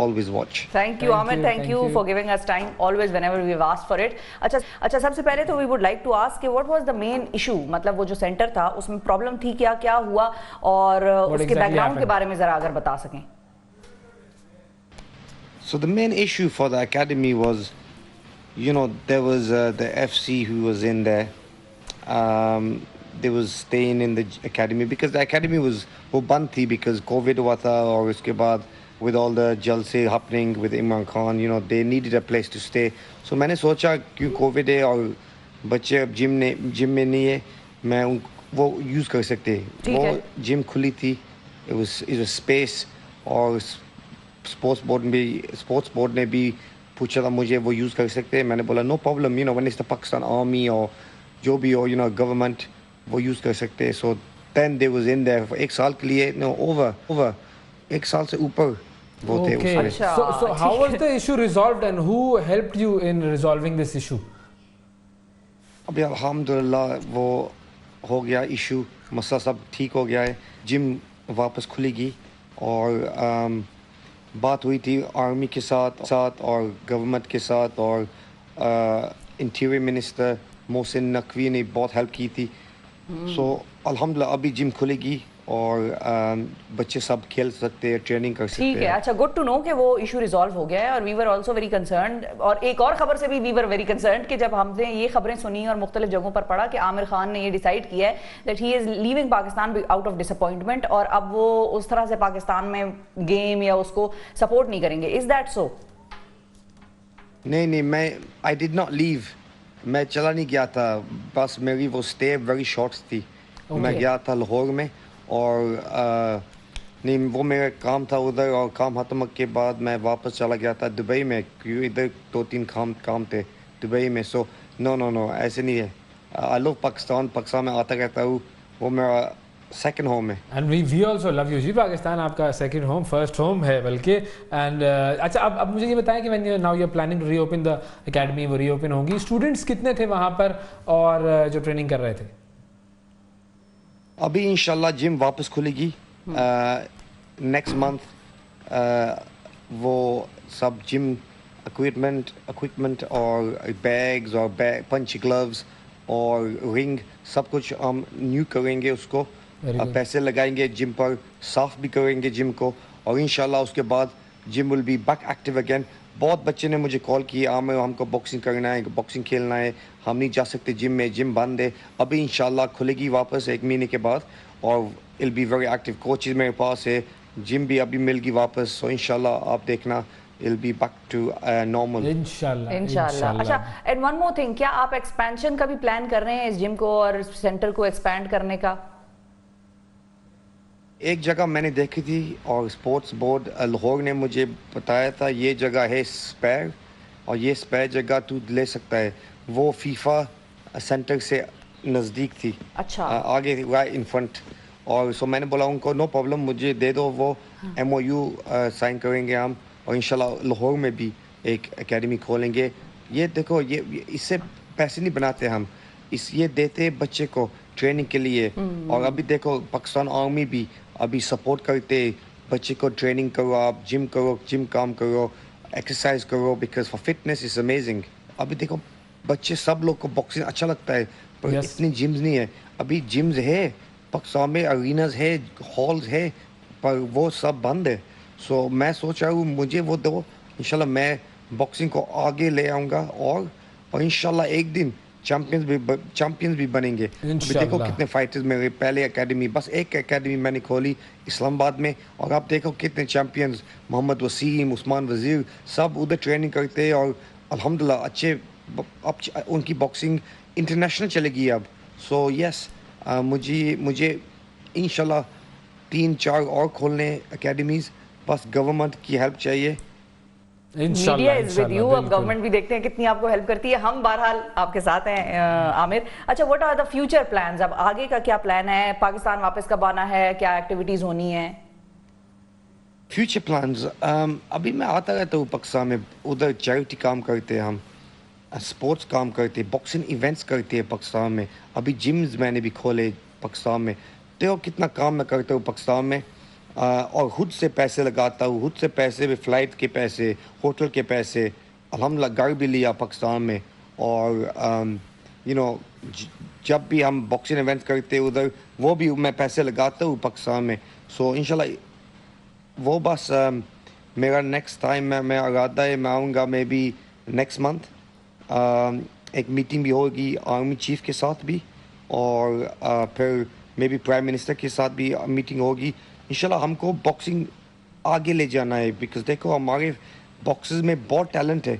always watch. Thank you, Amir. Thank you for giving us time always whenever we've asked for it. अच्छा सबसे पहले तो we would like to ask what was the main issue, मतलब वो जो centre था उसमें problem थी, क्या हुआ, और उसके बैकग्राउंड के बारे में जरा अगर बता सकें। So the main issue for the academy was, there was the FC who was in there. They was staying in the academy because the academy was वो बंद थी because COVID हुआ था, और उसके बाद with all the jalse happening with Imran Khan, they needed a place to stay. So मैंने सोचा क्यों COVID है और बच्चे अब जिम में नहीं है, मैं वो यूज़ कर सकते हैं। वो जिम खुली थी, it was space, और स्पोर्ट्स बोर्ड ने भी पूछा था मुझे वो यूज़ कर सकते हैं। मैंने बोला no problem, when it's the Pakistan army और जो भी हो, government वो यूज़ कर सकते हैं। So then they was in there एक साल के लिए, ओवर एक साल से ऊपर वो थे उसमें। So how was the issue resolved and who helped you in resolving this issue? अभी अल्हम्दुलिल्लाह वो हो गया इशू, मसला सब ठीक हो गया है। जिम वापस खुलेगी और बात हुई थी आर्मी के साथ और गवर्नमेंट के साथ, और इंटीरियर मिनिस्टर मोहसिन नकवी ने बहुत हेल्प की थी। सो अल्हम्दुलिल्लाह अभी जिम खुलेगी और बच्चे सब खेल सकते हैं, ट्रेनिंग कर सकते हैं। ठीक है, अच्छा, गुड टू नो कि वो इशू रिजॉल्व हो गया है। और we were also very concerned, और एक और खबर से भी वी वर वेरी कंसर्न्ड कि जब हमने ये खबरें सुनी और मुख्तलिफ जगहों पर पढ़ा कि आमिर खान ने ये डिसाइड किया है that he is leaving Pakistan out of disappointment, और अब वो उस तरह से पाकिस्तान में गेम या उसको सपोर्ट नहीं करेंगे। Is that so? नहीं, मैं आई डिड नॉट लीव, मैं चला नहीं गया था, बस मेरी वो स्टे वेरी शॉर्ट थी। मैं गया था लाहौर में, और नहीं वो मेरा काम था उधर, और काम खत्म के बाद मैं वापस चला गया था दुबई में, क्योंकि इधर 2-3 काम थे दुबई में। सो नो ऐसे नहीं है। आई लव पाकिस्तान में आता रहता हूँ, वो मेरा सेकंड होम है। And we also love you ji. Pakistan आपका सेकंड होम, फर्स्ट होम है बल्कि। एंड अच्छा, अब मुझे ये बताएं कि when now you are planning to reopen the academy, वो रीओपन होगी, स्टूडेंट्स कितने थे वहाँ पर और जो ट्रेनिंग कर रहे थे? अभी इंशाल्लाह जिम वापस खुलेगी नेक्स्ट मंथ। वो सब जिम इक्विपमेंट और बैग्स और पंच ग्लव्स और रिंग सब कुछ हम न्यू करेंगे, उसको पैसे लगाएंगे जिम पर, साफ भी करेंगे जिम को, और इंशाल्लाह उसके बाद gym will be back active again. बहुत बच्चे ने मुझे कॉल किया, आमिर हमको बॉक्सिंग करना है, बॉक्सिंग खेलना है, हम नहीं जा सकते जिम में, जिम बंद है। अभी इंशाल्लाह खुलेगी वापस 1 महीने के बाद, और इल बी वेरी एक्टिव। कोचेज मेरे पास है, जिम भी अभी मिल गई वापस, सो इंशाल्लाह आप देखना it'll be back to normal इंशाल्लाह। अच्छा, एंड वन मोर थिंग, क्या आप एक्सपेंशन का भी प्लान कर रहे हैं इस जिम को और सेंटर को एक्सपैंड करने का? एक जगह मैंने देखी थी और स्पोर्ट्स बोर्ड लाहौर ने मुझे बताया था ये जगह है स्पेयर, और ये स्पेयर जगह तू ले सकता है। वो फीफा सेंटर से नज़दीक थी, अच्छा, आगे राइट इन फ्रंट। और सो मैंने बोला उनको नो प्रॉब्लम, मुझे दे दो, वो MOU साइन करेंगे हम, और इंशाल्लाह लाहौर में भी एक एकेडमी खोलेंगे। ये देखो, ये इससे पैसे नहीं बनाते हम, ये देते बच्चे को ट्रेनिंग के लिए। और अभी देखो पाकिस्तान आर्मी भी अभी सपोर्ट करते बच्चे को ट्रेनिंग करो, आप जिम करो, जिम काम करो, एक्सरसाइज करो, because for fitness is amazing. अभी देखो बच्चे सब लोग को बॉक्सिंग अच्छा लगता है पर Yes. इतनी जिम्स नहीं है. अभी जिम्स है पाकिस्तान में, अरीनाज है, हॉल्स है, पर वो सब बंद है. सो मैं सोच रहा हूँ मुझे वो दो, इंशाल्लाह मैं बॉक्सिंग को आगे ले आऊँगा और इंशाल्लाह एक दिन चैंपियंस भी बनेंगे. अभी देखो इंशाल्लाह. कितने फाइटर्स मेरे पहले एकेडमी, बस एक एकेडमी मैंने खोली इस्लामाबाद में, और आप देखो कितने चैंपियंस, मोहम्मद वसीम, उस्मान वजीर, सब उधर ट्रेनिंग करते हैं और अल्हम्दुलिल्लाह अच्छे अब उनकी बॉक्सिंग इंटरनेशनल चलेगी अब. सो यस, मुझे इंशाल्लाह 3-4 और खोलने एकेडमीज, बस गवर्नमेंट की हेल्प चाहिए. Media is with you. अब गवर्नमेंट भी देखते हैं कितनी आपको हेल्प करती है. हम बहरहाल आपके साथ हैं आमिर. अच्छा, what are the future plans? अब आगे का क्या प्लान है? पाकिस्तान वापस कब आना है? क्या एक्टिविटीज होनी है? फ्यूचर प्लान्स, अभी मैं आता रहता हूँ पाकिस्तान में, उधर चैरिटी काम करते हैं हम, स्पोर्ट्स काम करते हैं, बॉक्सिंग इवेंट्स करते हैं पाकिस्तान में. अभी जिम्स मैंने भी खोले पाकिस्तान में. देखो कितना काम मैं करता हूँ पाकिस्तान में, और खुद से पैसे लगाता हूँ, खुद से पैसे भी, फ़्लाइट के पैसे, होटल के पैसे, अल्हम्दुलिल्लाह घर भी लिया पाकिस्तान में. और यू नो जब भी हम बॉक्सिंग इवेंट्स करते हैं उधर, वो भी मैं पैसे लगाता हूँ पाकिस्तान में. सो इंशाल्लाह वो बस मेरा नेक्स्ट टाइम मैं इरादा है, मैं आऊँगा मे बी नेक्स्ट मंथ. एक मीटिंग भी होगी आर्मी चीफ के साथ भी, और फिर मे बी प्राइम मिनिस्टर के साथ भी मीटिंग होगी. इंशाल्लाह हमको बॉक्सिंग आगे ले जाना है, बिकॉज देखो हमारे बॉक्सेस में बहुत टैलेंट है,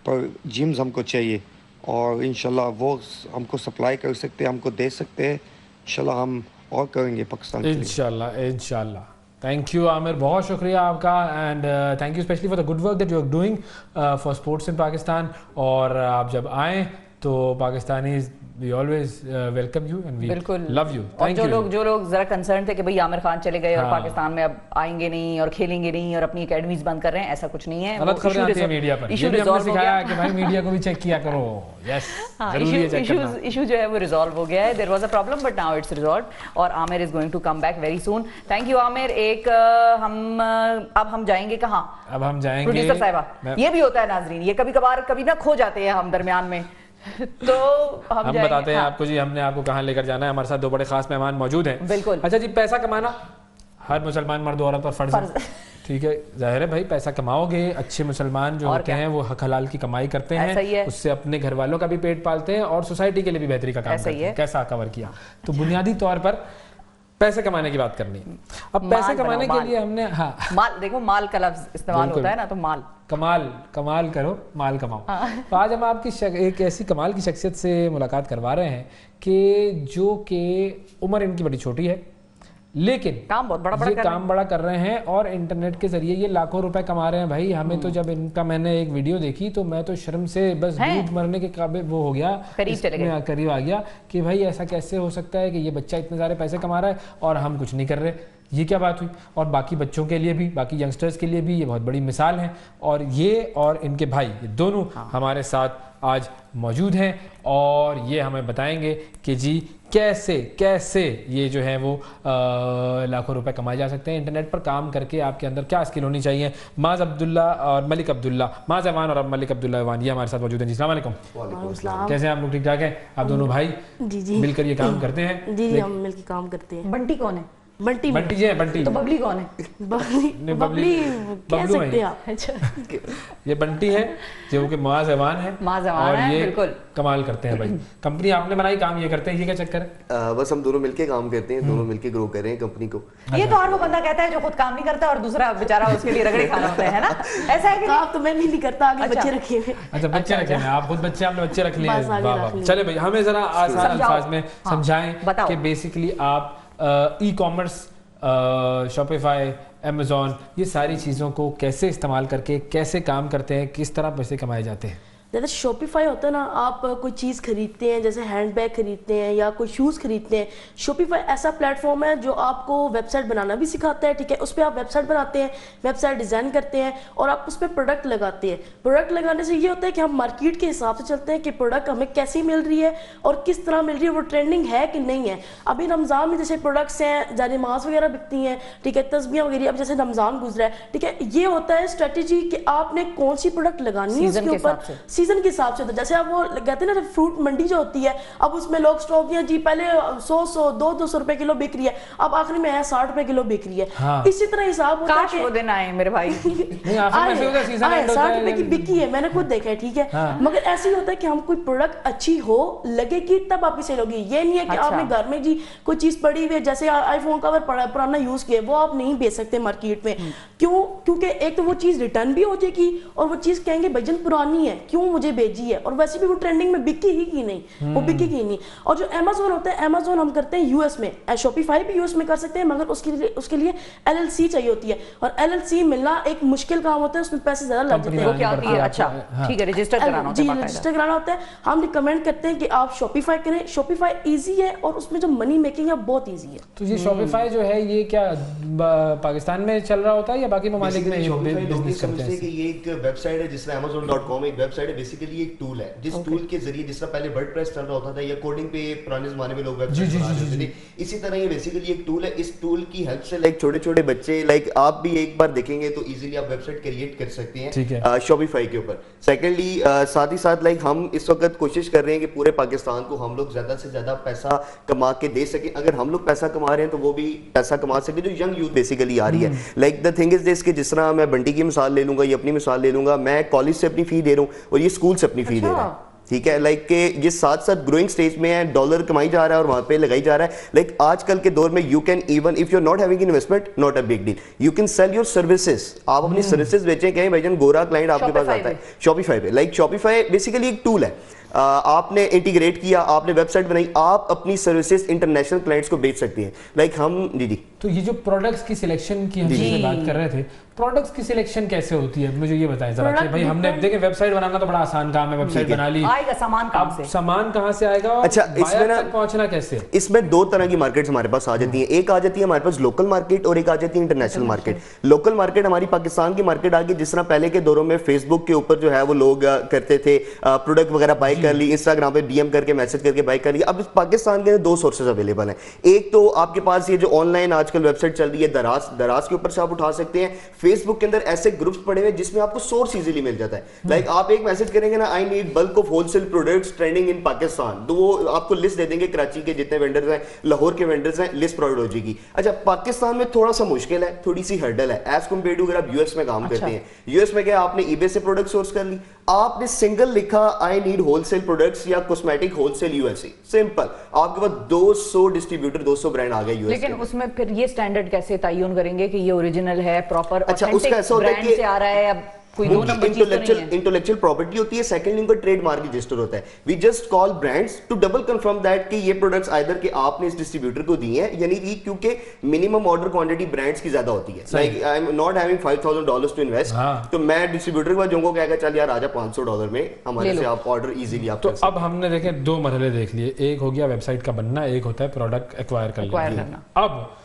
पर जिम्स हमको चाहिए, और इंशाल्लाह वो हमको सप्लाई कर सकते हैं, हमको दे सकते हैं. इंशाल्लाह हम और करेंगे पाकिस्तान के लिए. इंशाल्लाह इंशाल्लाह. थैंक यू आमिर, बहुत शुक्रिया आपका, and thank you specially for the good work that you are doing for sports in Pakistan. और आप जब आएँ तो Pakistani we always welcome you and we बिल्कुल love you. और Thank you. जो लोग जरा कंसर्न थे कि भाई आमिर खान चले गए और पाकिस्तान में अब आएंगे नहीं और खेलेंगे नहीं और अपनी एकेडमीज बंद कर रहे हैं, ऐसा कुछ नहीं है. गलत खबरें आती है मीडिया पर. इशू ये भी हमने रिजॉल्व हो सिखाया गया कि भाई मीडिया को भी चेक किया करो. यस, जरूरी है चेक करना. इशू जो है वो रिजॉल्व हो गया है. There was a problem but now it's resolve, और Aamir is going to come back very soon. Thank you Aamir. एक अब हम जाएंगे कहाँ? अब हम जाएंगे प्रोड्यूसर साहिबा. ये भी होता है नाजरीन, ये कभी कभार कभी ना खो जाते हैं हम दरमियान में. तो हम बताते हैं आपको जी, हमने आपको कहाँ लेकर जाना है. हमारे साथ दो बड़े खास मेहमान मौजूद हैं. बिल्कुल. अच्छा जी, पैसा कमाना हर मुसलमान मर्द औरत पर फर्ज है. ठीक है, जाहिर है भाई, पैसा कमाओगे. अच्छे मुसलमान जो होते हैं वो हक हलाल की कमाई करते हैं, उससे अपने घर वालों का भी पेट पालते हैं और सोसाइटी के लिए भी बेहतरी का काम करते हैं. कैसा कवर किया? तो बुनियादी तौर पर पैसे कमाने की बात करनी है. अब पैसे कमाने के लिए हमने माल, देखो माल का लफ्ज इस्तेमाल होता है ना, तो माल, कमाल करो, माल कमाओ. तो आज हम आपकी एक ऐसी कमाल की शख्सियत से मुलाकात करवा रहे हैं कि जो कि उम्र इनकी बड़ी छोटी है, लेकिन काम बहुत बड़ा कर रहे हैं और इंटरनेट के जरिए ये लाखों रुपए कमा रहे हैं. भाई हमें तो जब इनका मैंने एक वीडियो देखी तो मैं तो शर्म से बस डूब मरने के काबिल वो हो गया, करीब आ गया कि भाई ऐसा कैसे हो सकता है कि ये बच्चा इतने सारे पैसे कमा रहा है और हम कुछ नहीं कर रहे. ये क्या बात हुई? और बाकी बच्चों के लिए भी, बाकी यंगस्टर्स के लिए भी ये बहुत बड़ी मिसाल है. और ये और इनके भाई, ये दोनों हमारे साथ आज मौजूद हैं और ये हमें बताएंगे कि जी कैसे ये जो है वो लाखों रुपए कमाए जा सकते हैं इंटरनेट पर काम करके. आपके अंदर क्या स्किल होनी चाहिए? माज अब्दुल्ला और मलिक अब्दुल्ला, माज अवान और मलिक अब्दुल्ला अवान, ये हमारे साथ मौजूद हैं. जी, अस्सलाम वालेकुम. कैसे हैं आप लोग? ठीक ठाक हैं? आप दोनों भाई जी मिलकर ये काम करते हैं? जी हम मिलकर काम करते हैं. बंटी कौन है? बंटी जी है. बंटी तो बबली कौन है? बबली कह सकते हैं आप. अच्छा, ये बंटी है जो कि माज अवान है और ये बिल्कुल कमाल करते हैं. भाई कंपनी आपने बनाई, काम ये करते हैं, ये क्या चक्कर है? बस हम दोनों मिलके काम करते हैं, दोनों मिलके ग्रो कर रहे हैं कंपनी को. ये तो हर वो बंदा कहता है जो खुद काम नहीं करता और दूसरा बेचारा उसके लिए रगड़े खाना होता है ना, ऐसा है कि काम तो मैं भी नहीं करता, आगे बच्चे रखे हुए. अच्छा, बच्चे रखे हैं आप? खुद बच्चे आपने बच्चे रख लिए? चले भाई, हमें जरा आसान अल्फाज में समझाएं कि बेसिकली आप ई कॉमर्स, शॉपिफाई, अमेज़ॉन, ये सारी चीज़ों को कैसे इस्तेमाल करके कैसे काम करते हैं, किस तरह पैसे कमाए जाते हैं? जैसे शॉपिफाई होता है ना, आप कोई चीज़ खरीदते हैं, जैसे हैंड बैग खरीदते हैं या कोई शूज़ खरीदते हैं, शॉपिफाई ऐसा प्लेटफॉर्म है जो आपको वेबसाइट बनाना भी सिखाता है, ठीक है। उस पर आप वेबसाइट बनाते हैं, वेबसाइट डिज़ाइन करते हैं और आप उस पर प्रोडक्ट लगाते हैं। प्रोडक्ट लगाने से ये होता है कि हम मार्केट के हिसाब से चलते हैं कि प्रोडक्ट हमें कैसी मिल रही है और किस तरह मिल रही है, वो ट्रेंडिंग है कि नहीं है। अभी रमज़ान में जैसे प्रोडक्ट्स हैं, जानिमाज़ वगैरह बिकती हैं, ठीक है, तस्बीह वगैरह, अब जैसे रमज़ान गुजरा है, ठीक है, ये होता है स्ट्रेटेजी कि आपने कौन सी प्रोडक्ट लगानी है उसके ऊपर, सीजन के हिसाब से। जैसे आप वो कहते हैं ना फ्रूट मंडी जो होती है, अब उसमें लोग स्टॉक दिया जी, पहले 100-200 रुपए किलो बिक रही है, अब आखिरी में है 60 रुपए किलो बिक रही है। हाँ। इसी तरह हिसाब होता है कि वो दिन आए मेरे भाई 60 रुपए की बिकी है, मैंने खुद देखा है, ठीक है। हाँ। मगर ऐसे ही होता है कि हम कोई प्रोडक्ट अच्छी हो लगेगी तब आपकी सेल होगी। ये नहीं है कि आपने घर में जी कोई चीज पड़ी हुई है, जैसे आईफोन कवर पुराना यूज किया, वो आप नहीं बेच सकते मार्केट में। क्यों? क्योंकि एक तो वो चीज रिटर्न भी हो जाएगी और वो चीज कहेंगे भजन पुरानी है, क्यों मुझे भेजी है, और वैसे भी वो ट्रेंडिंग में बिकी ही की नहीं, वो बिकी ही नहीं। और जो अमेज़न होता है, अमेज़न हम करते हैं यूएस में, शॉपिफाई भी यूएस में कर सकते हैं, मगर उसके लिए एलएलसी चाहिए होती है, और एलएलसी मिलना एक मुश्किल काम होता है, उसमें पैसे ज्यादा लग जाते हैं। वो क्या होती है? अच्छा ठीक है, रजिस्टर कराना होता है, रजिस्टर कराना होता है। हम रिकमेंड करते हैं कि आप शॉपिफाई करें। शॉपिफाई इजी है और उसमें जो मनी मेकिंग है बहुत इजी है। तो ये शॉपिफाई जो है ये क्या पाकिस्तान में चल रहा होता है या बाकी ममालिक में बिजनेस करते हैं? ये एक वेबसाइट है जिसमें amazon.com एक वेबसाइट है, बेसिकली एक टूल है जिस टूल के जरिए, जिस तरह पहले वर्डप्रेस चल रहा होता था या कोडिंग पे पुराने जमाने में लोग वेबसाइट बनाते थे, इसी तरह ये बेसिकली एक टूल है। इस टूल की हेल्प से लाइक छोटे छोटे बच्चे, लाइक आप भी एक बार देखेंगे तो इजीली आप वेबसाइट क्रिएट कर सकते हैं शॉपिफाई के ऊपर। सेकेंडली साथ ही साथ लाइक हम इस वक्त कोशिश कर रहे हैं कि पूरे पाकिस्तान को हम लोग ज्यादा से ज्यादा पैसा कमा के दे सके। अगर हम लोग पैसा कमा रहे हैं तो वो भी पैसा कमा सके जो यंग यूथ बेसिकली आ रही है। Like the thing is this कि जिस तरह मैं बंटी की मिसाल ले लूंगा या अपनी मिसाल ले लूंगा, मैं कॉलेज से अपनी फी दे रहा हूँ और ये स्कूल से अपनी फी दे रहा है, ठीक है। लाइक के ये साथ साथ ग्रोइंग स्टेज में है, डॉलर कमाई जा रहा है और वहां पे लगाई जा रहा है। लाइक आजकल के दौर में you can even if you are not having investment, not a big deal, you can sell your services. आप अपनी सर्विसेज बेचें, कहीं भाईजान गोरा क्लाइंट आपके पास आता है शॉपिफाई पे। लाइक शॉपिफाई बेसिकली एक टूल है, आपने इंटीग्रेट किया, आपने वेबसाइट बनाई, आप अपनी सर्विसेज इंटरनेशनल क्लाइंट्स को बेच सकती हैं। लाइक हम जी तो ये जो प्रोडक्ट्स की सिलेक्शन की हम बात कर रहे थे, प्रोडक्ट्स की सिलेक्शन कैसे होती है, मुझे ये बताएं जरा कि भाई हमने देखे वेबसाइट बनाना तो बड़ा आसान काम है, वेबसाइट बना ली, आएगा सामान कहां से, सामान कहां से आएगा? अच्छा, इसमें ना पहुंचना कैसे? इसमें दो तरह की मार्केट्स हमारे पास आ जाती हैं। एक आ जाती है हमारे पास लोकल मार्केट और एक आ जाती है इंटरनेशनल मार्केट। लोकल मार्केट हमारी पाकिस्तान की मार्केट आ गई, जिस तरह पहले के दौरों में फेसबुक के ऊपर जो है वो लोग करते थे, प्रोडक्ट वगैरह बाय कर ली, इंस्टाग्राम पे डीएम करके मैसेज करके बाय कर लिया। अब पाकिस्तान के दो सोर्सेज अवेलेबल हैं। एक तो आपके पास ये जो ऑनलाइन आजकल वेबसाइट चल रही है दराज के ऊपर से आप उठा सकते हैं। फेसबुक के अंदर ऐसे ग्रुप्स पड़े हुए जिसमें आपको सोर्स इजीली मिल जाता है। लाइक आप एक मैसेज करेंगे ना, I need bulk of wholesale products trending in Pakistan, तो वो आपको लिस्ट दे देंगे, कराची के जितने वेंडर्स हैं, लाहौर के वेंडर्स हैं, लिस्ट प्रोवाइड हो जाएगी। अच्छा, पाकिस्तान में थोड़ा सा मुश्किल है, थोड़ी सी हर्डल है एज कम्पेयर टू अगर आप यूएस में काम करते हैं। यूएस में क्या, आपने ईबे से प्रोडक्ट सोर्स कर ली, आपने सिंगल लिखा आई नीड होलसेल प्रोडक्ट्स या कॉस्मेटिक होलसेल यूएसए, सिंपल, आपके पास 200 डिस्ट्रीब्यूटर 200 ब्रांड आ गए यूएस। लेकिन उसमें फिर ये स्टैंडर्ड कैसे तयन करेंगे कि ये ओरिजिनल है, प्रॉपर अच्छा, उसका ऐसा होता है कि से आ रहा है, अब कोई दो नंबर चीज तो नहीं है। इंटेलेक्चुअल प्रॉपर्टी होती है, सेकंड उनका ट्रेडमार्क रजिस्टर होता है। We just call brands to double confirm that कि ये प्रोडक्ट्स आइदर के आपने इस डिस्ट्रीब्यूटर को दिए हैं, यानी कि क्योंकि मिनिमम ऑर्डर क्वांटिटी ब्रांड्स की ज्यादा होती है। Like I am not having $5,000 to invest, तो मैं डिस्ट्रीब्यूटर के पास जाऊंगा, कहेगा चल यार आजा $500 में हमारे से आप ऑर्डर इजीली आप। तो अब हमने देखे दो मरहले देख लिए, एक हो गया वेबसाइट का बनना, एक होता है प्रोडक्ट एक्वायर करना। अब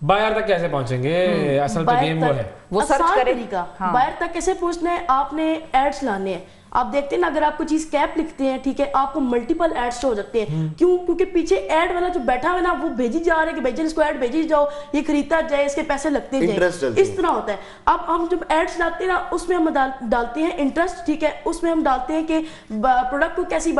बायर तक कैसे पहुंचेंगे? असल तो गेम वो है, वो सर्च करेगा। बायर तक कैसे पहुंचना है, आपने एड्स लाने हैं। आप देखते हैं ना, अगर आपको चीज कैप लिखते हैं, ठीक है, आपको मल्टीपल एड्स हो जाते हैं। क्यों? क्योंकि पीछे एड वाला जो बैठा है ना, वो भेजी जा रहा है कि भाई इसको एड भेजी जाओ, ये खरीदता जाए, इसके पैसे लगते जाए, इस तरह होता है। अब हम जब एड्स लाते हैं ना, उसमें हम डालते हैं इंटरेस्ट, ठीक है, उसमें हम डालते हैं कि प्रोडक्ट को कैसी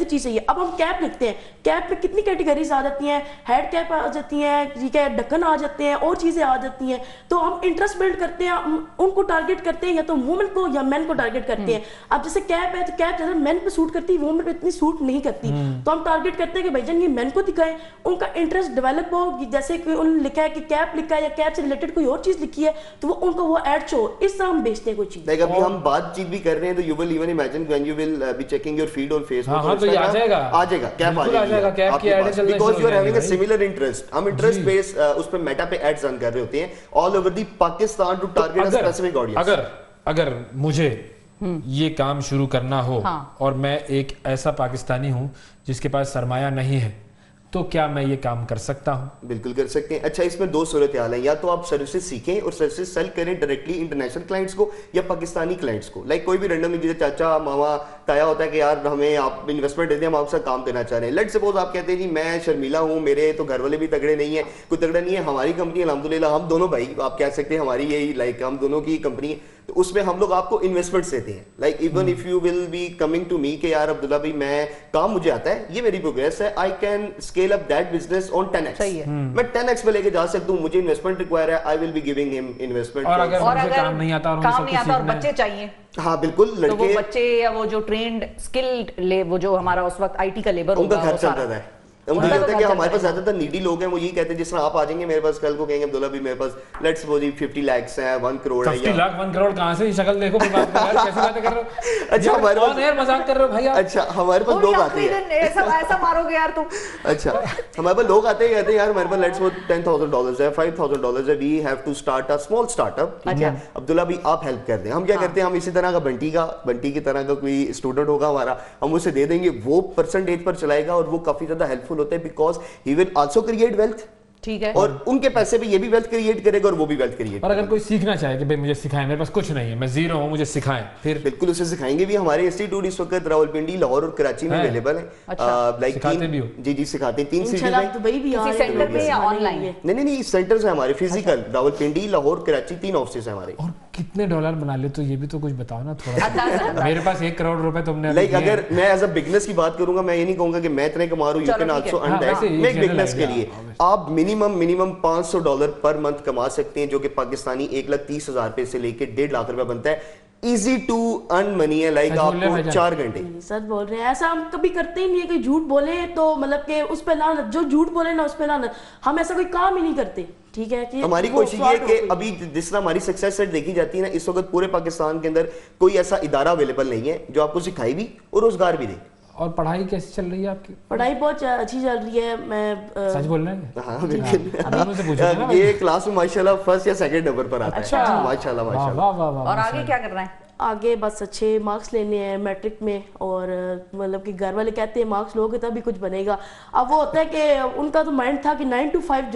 चीज चाहिए। अब हम कैप लिखते हैं, कैप में कितनी कैटेगरीज आ जाती हैं, हेड कैप आ जाती हैं, ठीक है, ढक्कन आ जाते हैं, और चीजें आ जाती हैं। तो हम इंटरेस्ट बिल्ड करते हैं, उनको टारगेट करते हैं, या तो वुमेन को या मैन को टारगेट करते हैं। अब जैसे कैप है, तो कैप जैसे मेन पे सूट करती है, वुमेन पे इतनी सूट नहीं करती, तो हम टारगेट करते हैं कि भाईजान ये मेन को दिखाएं, उनका इंटरेस्ट डेवलप हो। जैसे कि उन्होंने लिखा है कि कैप लिखा है या कैप से रिलेटेड कोई और चीज लिखी है, तो वो उनको वो ऐड शो, इस तरह हम बेचते हैं कोई चीज। लाइक अभी हम बातचीत भी कर रहे हैं, तो you will even imagine when you will be checking your feed on Facebook, हां तो आ जाएगा कैप आ जाएगा, कैप की ऐड चल रही है, because you are having a similar interest. हम इंटरेस्ट बेस उस पे मेटा पे एड्स रन कर रहे होते हैं all over the Pakistan to target a specific audience. अगर मुझे ये काम शुरू करना हो हाँ। और मैं एक ऐसा पाकिस्तानी हूँ जिसके पास सरमाया नहीं है, तो क्या मैं ये काम कर सकता हूँ? बिल्कुल कर सकते हैं। अच्छा, इसमें दो सूरत हाल है, या तो आप सर्विसेज सीखें और सर्विसेज सेल करें डायरेक्टली इंटरनेशनल क्लाइंट्स को या पाकिस्तानी क्लाइंट्स को। लाइक कोई भी रैंडमली जैसे चाचा मामा ताया होता है कि यार हमें आप इन्वेस्टमेंट देते हैं, हम आपसे काम देना चाह रहे हैं। लेट्स सपोज आप कहते हैं जी मैं शर्मिला हूँ, मेरे तो घर वाले भी तगड़े नहीं है, कोई तगड़ा नहीं है, हमारी कंपनी अल्हम्दुलिल्लाह हम दोनों भाई आप कह सकते हैं हमारी यही लाइक हम दोनों की कंपनी है, तो उसमें हम लोग आपको इन्वेस्टमेंट्स देते हैं। Like even if you will be coming to me कि यार अब्दुल्ला भाई मैं काम मुझे आता है, ये मेरी प्रोग्रेस है, I can scale up that business on 10x। सही है। मैं 10x पे लेके जा सकता हूँ, मुझे इन्वेस्टमेंट रिक्वायर है, I will be giving him investment. और अगर और मुझे अगर काम नहीं आता और मुझे काम सब नहीं कुछ आता और सीखना है? बच्चे चाहिए, हाँ बिल्कुल, तो वो लड़के बच्चे या वो जो ट्रेंड स्किल्ड वो जो हमारा उस वक्त आईटी का लेबर उनका होगा, घर वो चलता सारा- है। मुझे उनका लगता तो है कि घर हमारे पास चलता है। ज्यादातर नीडी लोग हैं, वो यही कहते हैं जिस तरह आप आ जाएंगे मेरे पास कल को कहेंगे अब्दुल्ला भी मेरे पास लेट्स सपोज 50 लाख है, 1 करोड़ है 50 या लाख 1 करोड़ कहाँ से? शक्ल देखो फिर बात कर, कैसी बातें कर रहे हो? अच्छा, हमारे पास- ऑन एयर मजाक कर रहे हो भाई आप? अच्छा हमारे पास वो लोग भी आते आखिरी हैं, दिन ऐसा मारोगे यार तुम। अच्छा हमारे पास लोग आते हैं कहते हैं यार हमारे पास लेट्स सपोज $10,000 है, $5,000 है, we have to start a small startup, ठीक है अब्दुल्ला भी आप हेल्प कर दें। हम क्या करते हैं, हम इसी तरह का बंटी की तरह का कोई स्टूडेंट होगा हमारा, हम उसे दे देंगे, वो परसेंटेज पर चलाएगा और वो काफी ज्यादा हेल्पफुल होता है because he will also create wealth, ठीक है। और उनके पैसे पे ये भी वेल्थ क्रिएट करेगा और वो भी वेल्थ क्रिएट। और अगर कोई सीखना चाहे कि भाई मुझे सिखाएं, मेरे पास कुछ नहीं है, मैं जीरो हूँ, मुझे सिखाएं, फिर बिल्कुल उसे सिखाएंगे भी। हमारे इंस्टीट्यूट इस वक्त रावलपिंडी, लाहौर और कराची में है? अवेलेबल है। अच्छा। लाइक सिखाते भी हो? जी सिखाते हैं, 3 सिटीज इंशाल्लाह में। दुबई भी आ किसी रहे हैं, सेंटर में या सिखाने ऑनलाइन? के लिए। नहीं सेंटर्स है हमारे फिजिकल, रावलपिंडी, लाहौर, कराची, 3 ऑफिस है हमारे। और कितने डॉलर बना ले, तो ये भी तो कुछ बताओ ना थोड़ा सा। अंदाजा मेरे पास 1 करोड़ रुपए तुमने अभी लाइक दिए हैं। अगर मैं एज अ बिजनेस की बात करूंगा, मैं ये नहीं कहूंगा कि मैं इतने कमा रहा हूं, यू चलो, कैन ठीक है। आल्सो अर्न हाँ, दैट। वैसे ये मैं एक general बिजनेस के idea, लिए obviously। आप मिनिमम $500 पर मंथ कमा सकते हैं, जो कि पाकिस्तानी 1,30,000 रुपए से लेके 1.5 लाख रुपए बनता है। इजी टू अर्न मनी है, लाइक सच बोल रहे हैं आपको भाईजान? 4 घंटे। सच बोल रहे हैं, ऐसा हम कभी करते ही नहीं है। कोई झूठ बोले तो मतलब कि उस पे लानत, जो झूठ बोले ना उस पे लानत। हम ऐसा कोई काम ही नहीं करते, ठीक है कि हमारी वो कोशिश ये है fraud कि हो कोई। अभी जिस तरह हमारी सक्सेस रेट देखी जाती है ना, इस वक्त पूरे पाकिस्तान के अंदर कोई ऐसा इदारा अवेलेबल नहीं है जो आपको सिखाई भी और रोजगार भी दे। और पढ़ाई कैसी चल रही है आपकी? पढ़ाई बहुत अच्छी चल रही है। मैं सच बोल रहे हैं? हाँ बिल्कुल। दोनों से पूछो ना भाई। ये क्लास में माशाल्लाह फर्स्ट या सेकंड नंबर पर आता है। अच्छा। माशाल्लाह वाह माशाल्लाह। वाह वाह वाह। और आगे क्या करना है? आगे बस अच्छे मार्क्स लेने हैं मैट्रिक में, और मतलब कि घर वाले कहते हैं मार्क्स लोगे तभी कुछ बनेगा। अब वो होता है कि उनका तो माइंड था कि 9 to 5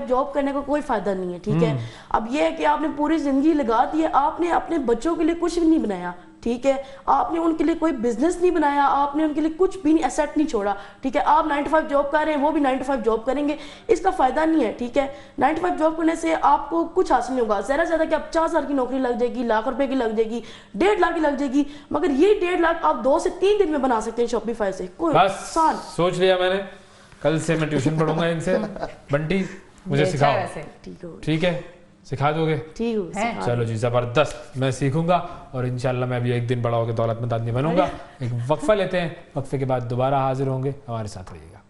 जॉब करने का कोई फायदा नहीं है, ठीक है। अब ये है कि आपने पूरी जिंदगी लगा दी है, आपने अपने बच्चों के लिए कुछ भी नहीं बनाया, ठीक है। आपने उनके लिए कोई बिजनेस नहीं बनाया, आपने उनके लिए कुछ भी एसेट नहीं छोड़ा, ठीक है। आप 9 to 5 जॉब कर रहे हैं, वो भी 9 to 5 जॉब करेंगे, इसका फायदा नहीं है, ठीक है। 9 to 5 जॉब करने से आपको कुछ हासिल नहीं होगा। ज़्यादा से ज़्यादा कि आप 50,000 की नौकरी लग जाएगी, लाख रुपए की लग जाएगी, 1.5 लाख की लग जाएगी, मगर ये 1.5 लाख आप 2 से 3 दिन में बना सकते हैं शॉपिफाई से। कोई बस आसान। सोच लिया मैंने, कल से मैं ट्यूशन पढ़ूंगा इनसे। बंटी मुझे ये अच्छा सिखाओ, है वैसे। ठीक हो, ठीक है? सिखा दोगे? ठीक हो, हैं? सिखा चलो जी, जबरदस्त। मैं सीखूंगा और इंशाल्लाह मैं भी एक दिन बड़ा होकर दौलतमंद आदमी बनूंगा। एक वक्फा लेते हैं, वक्फे के बाद दोबारा हाजिर होंगे, हमारे साथ रहिएगा।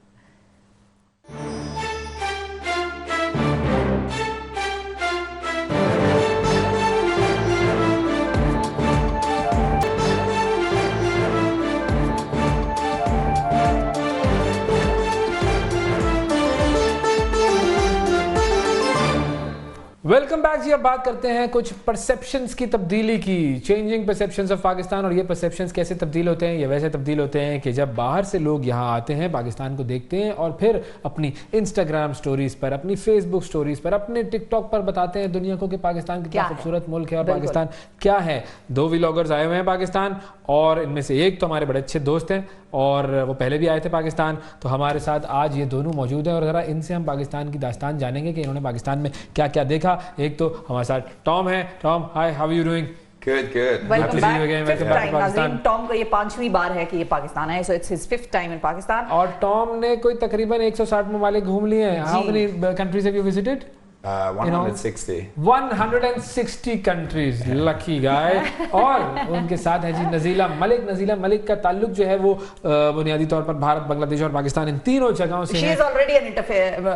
Welcome back ji. अब बात करते हैं कुछ परसेप्शंस की तब्दीली की, चेंजिंग परसेप्शंस ऑफ पाकिस्तान। और ये परसेप्शंस कैसे तब्दील होते हैं? ये वैसे तब्दील होते हैं कि जब बाहर से लोग यहाँ आते हैं, पाकिस्तान को देखते हैं और फिर अपनी इंस्टाग्राम स्टोरीज पर, अपनी फेसबुक स्टोरीज पर, अपने टिकटॉक पर बताते हैं दुनिया को कि पाकिस्तान कितना खूबसूरत मुल्क है और पाकिस्तान क्या है। 2 व्लॉगर्स आए हुए हैं पाकिस्तान, और इनमें से एक तो हमारे बड़े अच्छे दोस्त हैं और वो पहले भी आए थे पाकिस्तान। तो हमारे साथ आज ये दोनों मौजूद हैं और ज़रा इनसे हम पाकिस्तान की दास्तान जानेंगे कि इन्होंने पाकिस्तान में क्या क्या देखा। एक तो हमारे साथ टॉम है। Tom, hi, how are you doing? Good. Welcome see you again. Back. Welcome back to Pakistan. Tom का ये 5वीं बार है कि ये पाकिस्तान है, so it's his 5th time in Pakistan. और टॉम ने कोई तकरीबन 160 ममालिक घूम लिए हैं। How many countries have you visited? 160. 160 countries, lucky guy. और उनके साथ है जी नजीला मलिक। नजीला मलिक का ताल्लुक जो है वो बुनियादी तौर पर भारत, बांग्लादेश और पाकिस्तान, इन तीनों जगहों से शी है। Is already an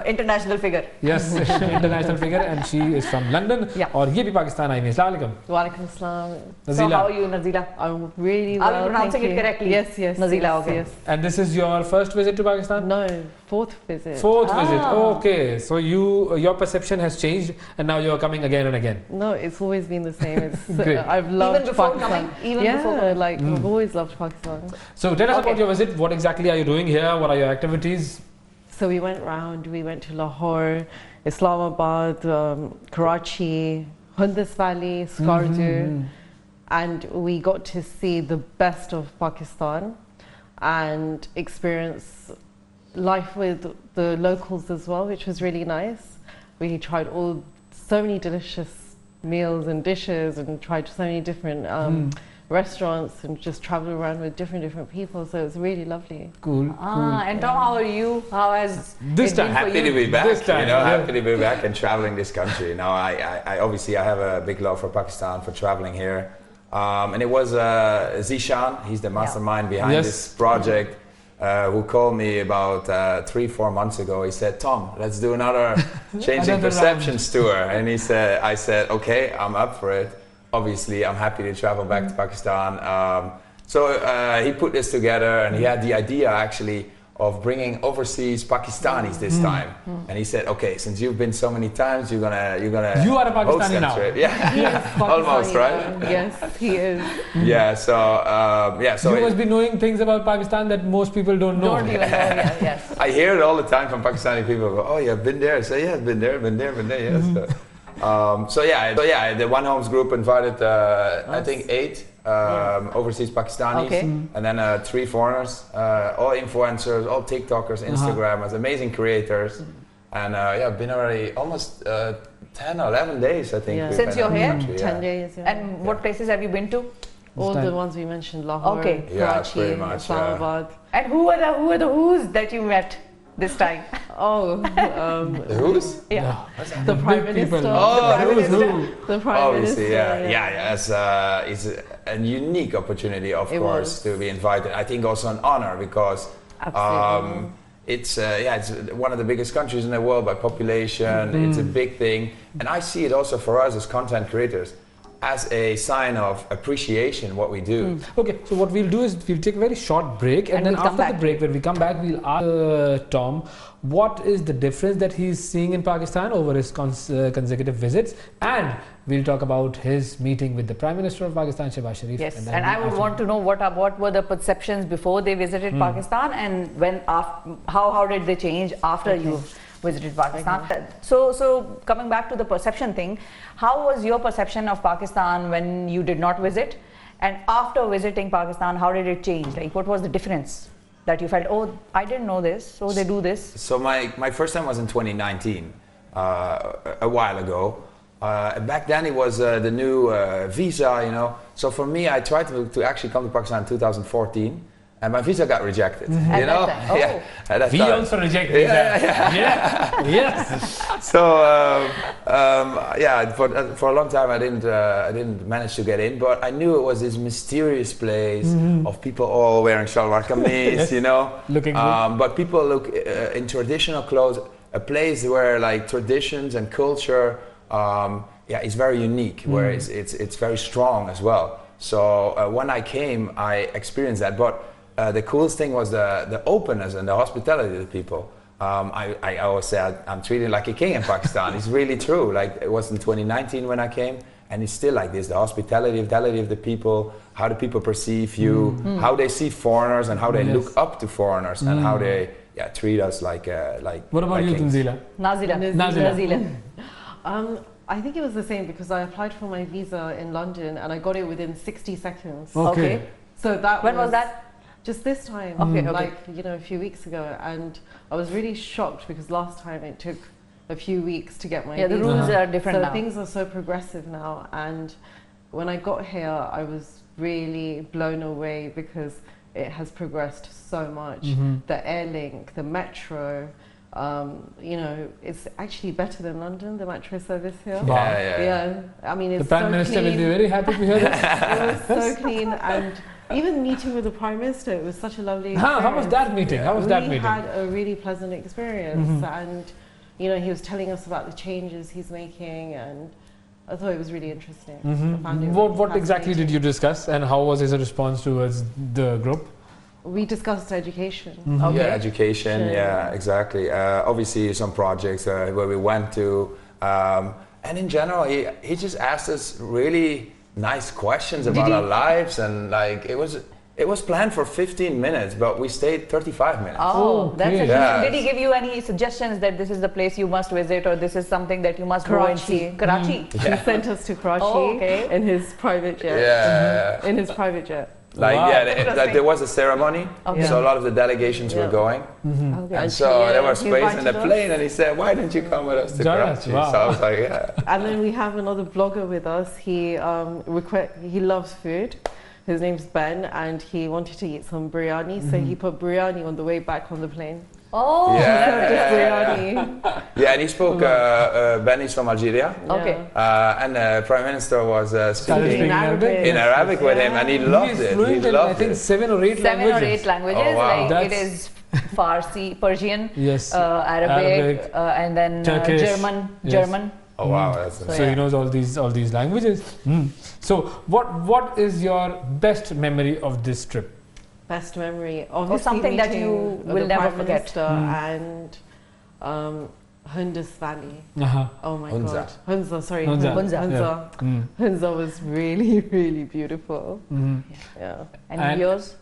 international figure. Yes, international figure, and she is from London. Yeah. और ये भी पाकिस्तान आई हुई है। अस्सलाम वालेकुम। Walaikum assalam. So Nazila. how are you, Nazila? I'm really Are well. you pronouncing thank it you. correctly? Yes. Nazila, yes, okay. Yes. And this is your first visit to Pakistan? No, 4th visit. 4th visit. Okay, so your perception reaction has changed, and now you are coming again and again? No, it's always been the same. It's, Great. I've loved Even before Pakistan. coming? Even before coming? like I've always loved Pakistan. So tell us Okay. about your visit. What exactly are you doing here? What are your activities? So we went round. We went to Lahore, Islamabad, Karachi, Hundus Valley, Skardu, and we got to see the best of Pakistan and experience life with the locals as well, which was really nice. We tried so many delicious meals and dishes, and tried so many different restaurants, and just traveled around with different people. So it was really lovely. Cool. And Tom, how are you? How has This it time, been for Happy you? to be back. This time, you know, yeah. happy to be back and traveling this country. Now, I obviously I have a big love for Pakistan, for traveling here, and it was Zishan. He's the mastermind behind Yes. this project. Who called me about 3-4 months ago. He said, "Tom, let's do another Changing Another Perceptions tour." And I said, "Okay, I'm up for it." Obviously, I'm happy to travel back to Pakistan. So he put this together, and he had the idea actually of bringing overseas Pakistanis this time. And he said, "Okay, since you've been so many times, you're gonna You are a host Pakistani that now. trip." He Yeah, is almost, Pakistani right? now. Yes, he is. Yeah. So You must be knowing things about Pakistan that most people don't know. Don't even know. Yeah, yes. I hear it all the time from Pakistani people. Go, "Oh, yeah, been there." I say, "Yeah, been there. Yes." So yeah, the One Homes group invited I think 8 overseas Pakistanis, Okay. and then 3 foreigners, all influencers, all TikTokers, Instagrammers, amazing creators, and yeah, I've been already almost 10 or 11 days, I think. Yeah. we've Since been you're in the here? country, 10 yeah. days. Yeah. And what places have you been to? All time. the ones we mentioned: Lahore, Okay. Yeah, Karachi, pretty much, yeah. Islamabad. And who are the who's that you met this time? Oh, The who's? Yeah. the Prime Big people. Minister. Oh, Prime who's Minister. who? The Prime Obviously, Minister. yeah. It's a unique opportunity, of It course, was. to be invited. I think also an honor because Absolutely. it's it's one of the biggest countries in the world by population. It's a big thing, and I see it also for us as content creators as a sign of appreciation what we do. Okay, so what we'll do is we'll take a very short break, and then we'll come after the back. break, when we come back, we'll ask Tom what is the difference that he's seeing in Pakistan over his consecutive visits, and we'll talk about his meeting with the Prime Minister of Pakistan, Shehbaz Sharif. Yes, then and I would after- want to know what were the perceptions before they visited Pakistan, and how did they change after you visited Pakistan. So coming back to the perception thing, how was your perception of Pakistan when you did not visit, and after visiting Pakistan, how did it change? Like, what was the difference that you felt? Oh, I didn't know this. So they do this. So my first time was in 2019, a while ago. Back then it was the new visa, you know. So for me, I tried to actually come to Pakistan in 2014, and my visa got rejected. At You know, that time. Oh. yeah. At that We time. also reject visa. Yeah. Yes. So for a long time I didn't manage to get in, but I knew it was this mysterious place of people all wearing shalwar kameez, you know, Looking good. but people look in traditional clothes, a place where like traditions and culture is very unique, where it's very strong as well. So when I came, I experienced that, but the coolest thing was the openness and the hospitality of the people. I always say I'm treated like a king in Pakistan. It's really true. Like, it was in 2019 when I came, and it's still like this. The hospitality of the people, how the people perceive you, how they see foreigners, and how they look up to foreigners, and how they treat us like. What about like you, kings. Tanzila? Nazila. I think it was the same because I applied for my visa in London and I got it within 60 seconds. Okay. So that When was that? Just this time, Okay, okay. like a few weeks ago, and I was really shocked because last time it took a few weeks to get my Yeah, the visa. rules are different so now. things are so progressive now, and when I got here, I was really blown away because it has progressed so much. The Airlink, the metro. It's actually better than London, the metro service here. Wow. Yeah. I mean, The it's Prime so Minister will clean. be very happy to hear this. It was so clean, and even meeting with the Prime Minister, it was such a lovely experience. How was that meeting? How was that We meeting? had a really pleasant experience, and he was telling us about the changes he's making, and I thought it was really interesting. I found it really What exactly did you fascinating. discuss, and how was his response towards the group? We discussed education. Okay. Yeah, education. Sure. Yeah, exactly. Obviously, some projects where we went to And in general, he just asked us really nice questions about our lives, and like it was planned for 15 minutes, but we stayed 35 minutes. Oh, that's okay. interesting. Yeah. Did he give you any suggestions that this is the place you must visit, or this is something that you must go and see? Karachi. Karachi. He sent us to Karachi Oh, okay. in his private jet. Yeah. In his private jet. Like Wow. like there was a ceremony, Okay. so a lot of the delegations were going, Okay. and so there was he space in the invited us. plane, and he said, "Why don't you come with us to Join us, Karachi?" wow. So I was like, "Yeah." And then we have another blogger with us. He loves food. His name's Ben, and he wanted to eat some biryani, so he put biryani on the way back on the plane. Oh, Yeah. Just biryani. Yeah, and he spoke. Benny's from Algeria, okay. and the Prime Minister was Started speaking speaking Arabic. in Arabic with him, and he loved He's it. He fluent in, I loved think, it. 7 or 8 7 languages. or 8 languages. Oh, wow. Like it That's- is Farsi, Persian, Yes. Arabic, and then Turkish. German. Yes. German. Oh wow, that's So amazing. he knows all these languages. So what is your best memory of this trip? Best memory, obviously, something that you meeting will the never Prime forget. Minister and Hundus Valley. Uh-huh. Oh my Hunza. God, Hunza. Sorry, Hunza. Hunza. Hunza was really, really beautiful. Yeah. And yours?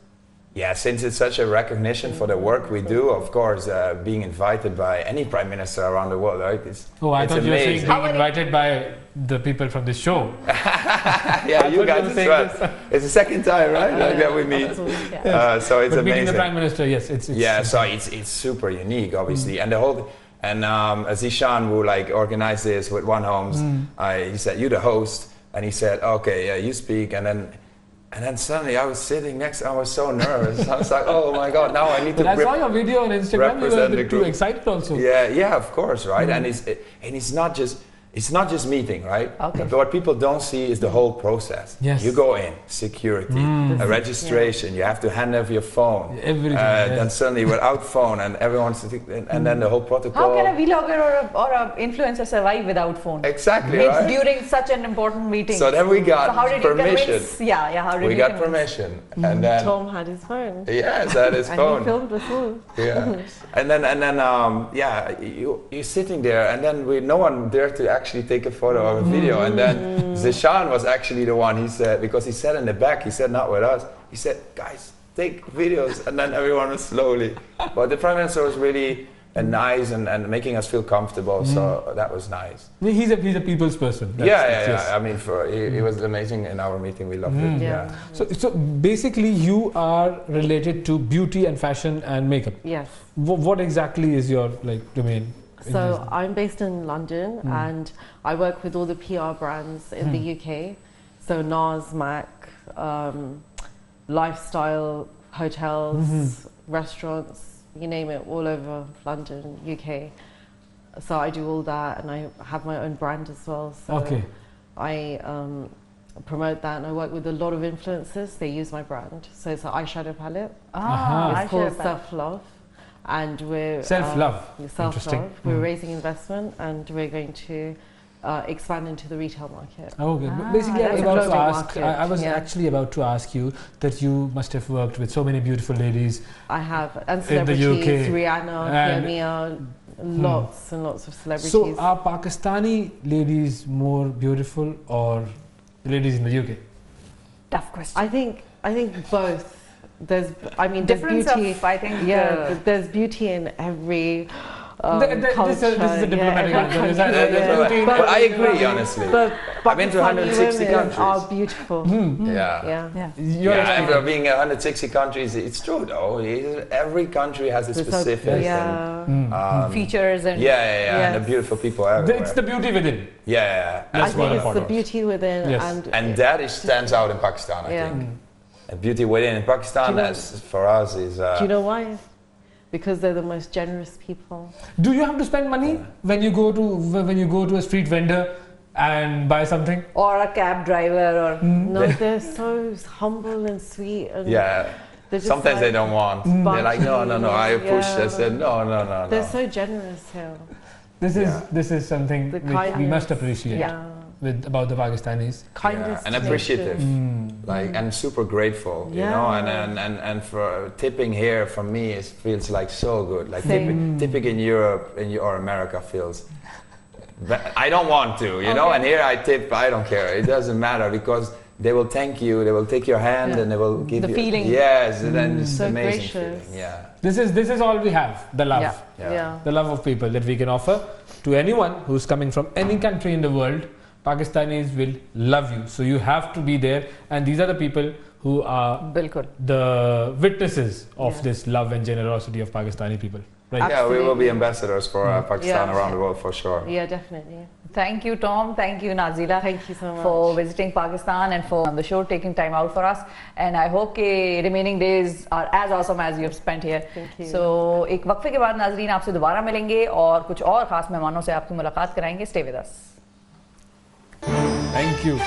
Yeah, since it's such a recognition for the work we do, of course, being invited by any prime minister around the world, right? It's, Oh, I it's thought you were saying amazing. being invited by the people from the show. Yeah, you thought guys you were as saying well. It's the second time, right? Like that we meet. So it's But meeting amazing. the prime minister, yes, it's Yeah, so it's super unique, obviously, and the whole. And Zishan, who like organized this with One Homes, he said, "You the host," and he said, "Okay, yeah, you speak," and then suddenly I was sitting next. I was so nervous. I was like, "Oh my God! Now I need to." But I saw your video on Instagram. You were a represent the bit too group. excited also. Yeah, of course, right? And it's not just meeting, right? Okay. But what people don't see is the whole process. Yes. You go in, security, a registration. You have to hand over your phone. Everything, Then yes. suddenly without phone, and everyone's sitting, and then the whole protocol. How can a vlogger or a influencer survive without phone? Exactly, It's right? during such an important meeting. So then we got So how did you permission. convince? Yeah, how did We you got convince? permission, and then Tom had his phone. yes, that is And phone. he filmed us all. Yeah, and then yeah, you're sitting there, and then no one dared to actually take a photo or a video, and then Zishan was actually the one. He said, because he said in the back, he said not with us. He said, "Guys, take videos," and then everyone was slowly. But the prime minister was really nice and making us feel comfortable, so that was nice. He's a people's person. Yeah. I mean, he was amazing in our meeting. We loved it. Yeah. So basically, you are related to beauty and fashion and makeup. Yes. What exactly is your domain? in So business? I'm based in London and I work with all the PR brands in the UK. So NARS, MAC, lifestyle, hotels, restaurants, you name it, all over London, UK. So I do all that, and I have my own brand as well. So Okay. I promote that, and I work with a lot of influencers. They use my brand. So it's an eyeshadow palette. Uh-huh. It's called Self Love, and we're Self-love. Self Interesting. Love. We're raising investment, and we're going to expand into the retail market. Okay. Basically, I was that's a about to global ask. market, I was yeah. actually about to ask you that you must have worked with so many beautiful ladies. I have, and In the celebrities, UK. Rihanna, And- Pia, lots and lots of celebrities. So, are Pakistani ladies more beautiful or ladies in the UK? Tough question. I think both. There's Difference beauty. of, I think, There's beauty in every This is a diplomatic answer. Is that- But I agree, honestly. But I've been to Pakistani 160 women countries. are beautiful. Yeah. Yeah. Yeah, and for being 160 countries, it's true though. Every country has its There's so- specifics. yeah. features and And the Yes. beautiful people everywhere. It's the beauty within. Yeah. I That's think what it's the important. beauty within, Yes. And that stands out in Pakistan, I Yeah. think. And beauty within in Pakistan, Do you know- as for us, is. do you know why? Because they're the most generous people. Do you have to spend money when you go to a street vendor and buy something? or a cab driver or No, they're so humble and sweet. And Yeah. they're just Sometimes they like- don't want. They're like, no. I pushed. I said, no. They're so generous here. This is something The which we kindness. must appreciate about the Pakistanis. Kindness and to appreciative, nature. and super grateful, you know, and for tipping here for me it feels like so good. Like Same. tipping in Europe or America feels I don't want to, you know, and here I tip, I don't care. It doesn't matter because they will thank you, they will take your hand and they will give the you feeling. Yes, and then it's So amazing gracious. feeling. Yeah. This is all we have, the love. Yeah. The love of people that we can offer to anyone who's coming from any country in the world. Pakistanis will love you. So you have to be there, and these are the people who are बिल्कुल. the witnesses of this love and generosity of Pakistani people. Right? Yeah, we will be ambassadors for Pakistan Yeah. around the world for sure. Yeah, definitely. Thank you, Tom. Thank you, Nazila. Thank you so much. For visiting Pakistan and for on the show, taking time out for us. And I hope the remaining days are as awesome as you have spent here. Thank you. So, एक वक्फे के बाद नाजरीन आपसे दोबारा मिलेंगे और कुछ और खास मेहमानों से आपकी मुलाकात कराएंगे. Stay with us. Thank you.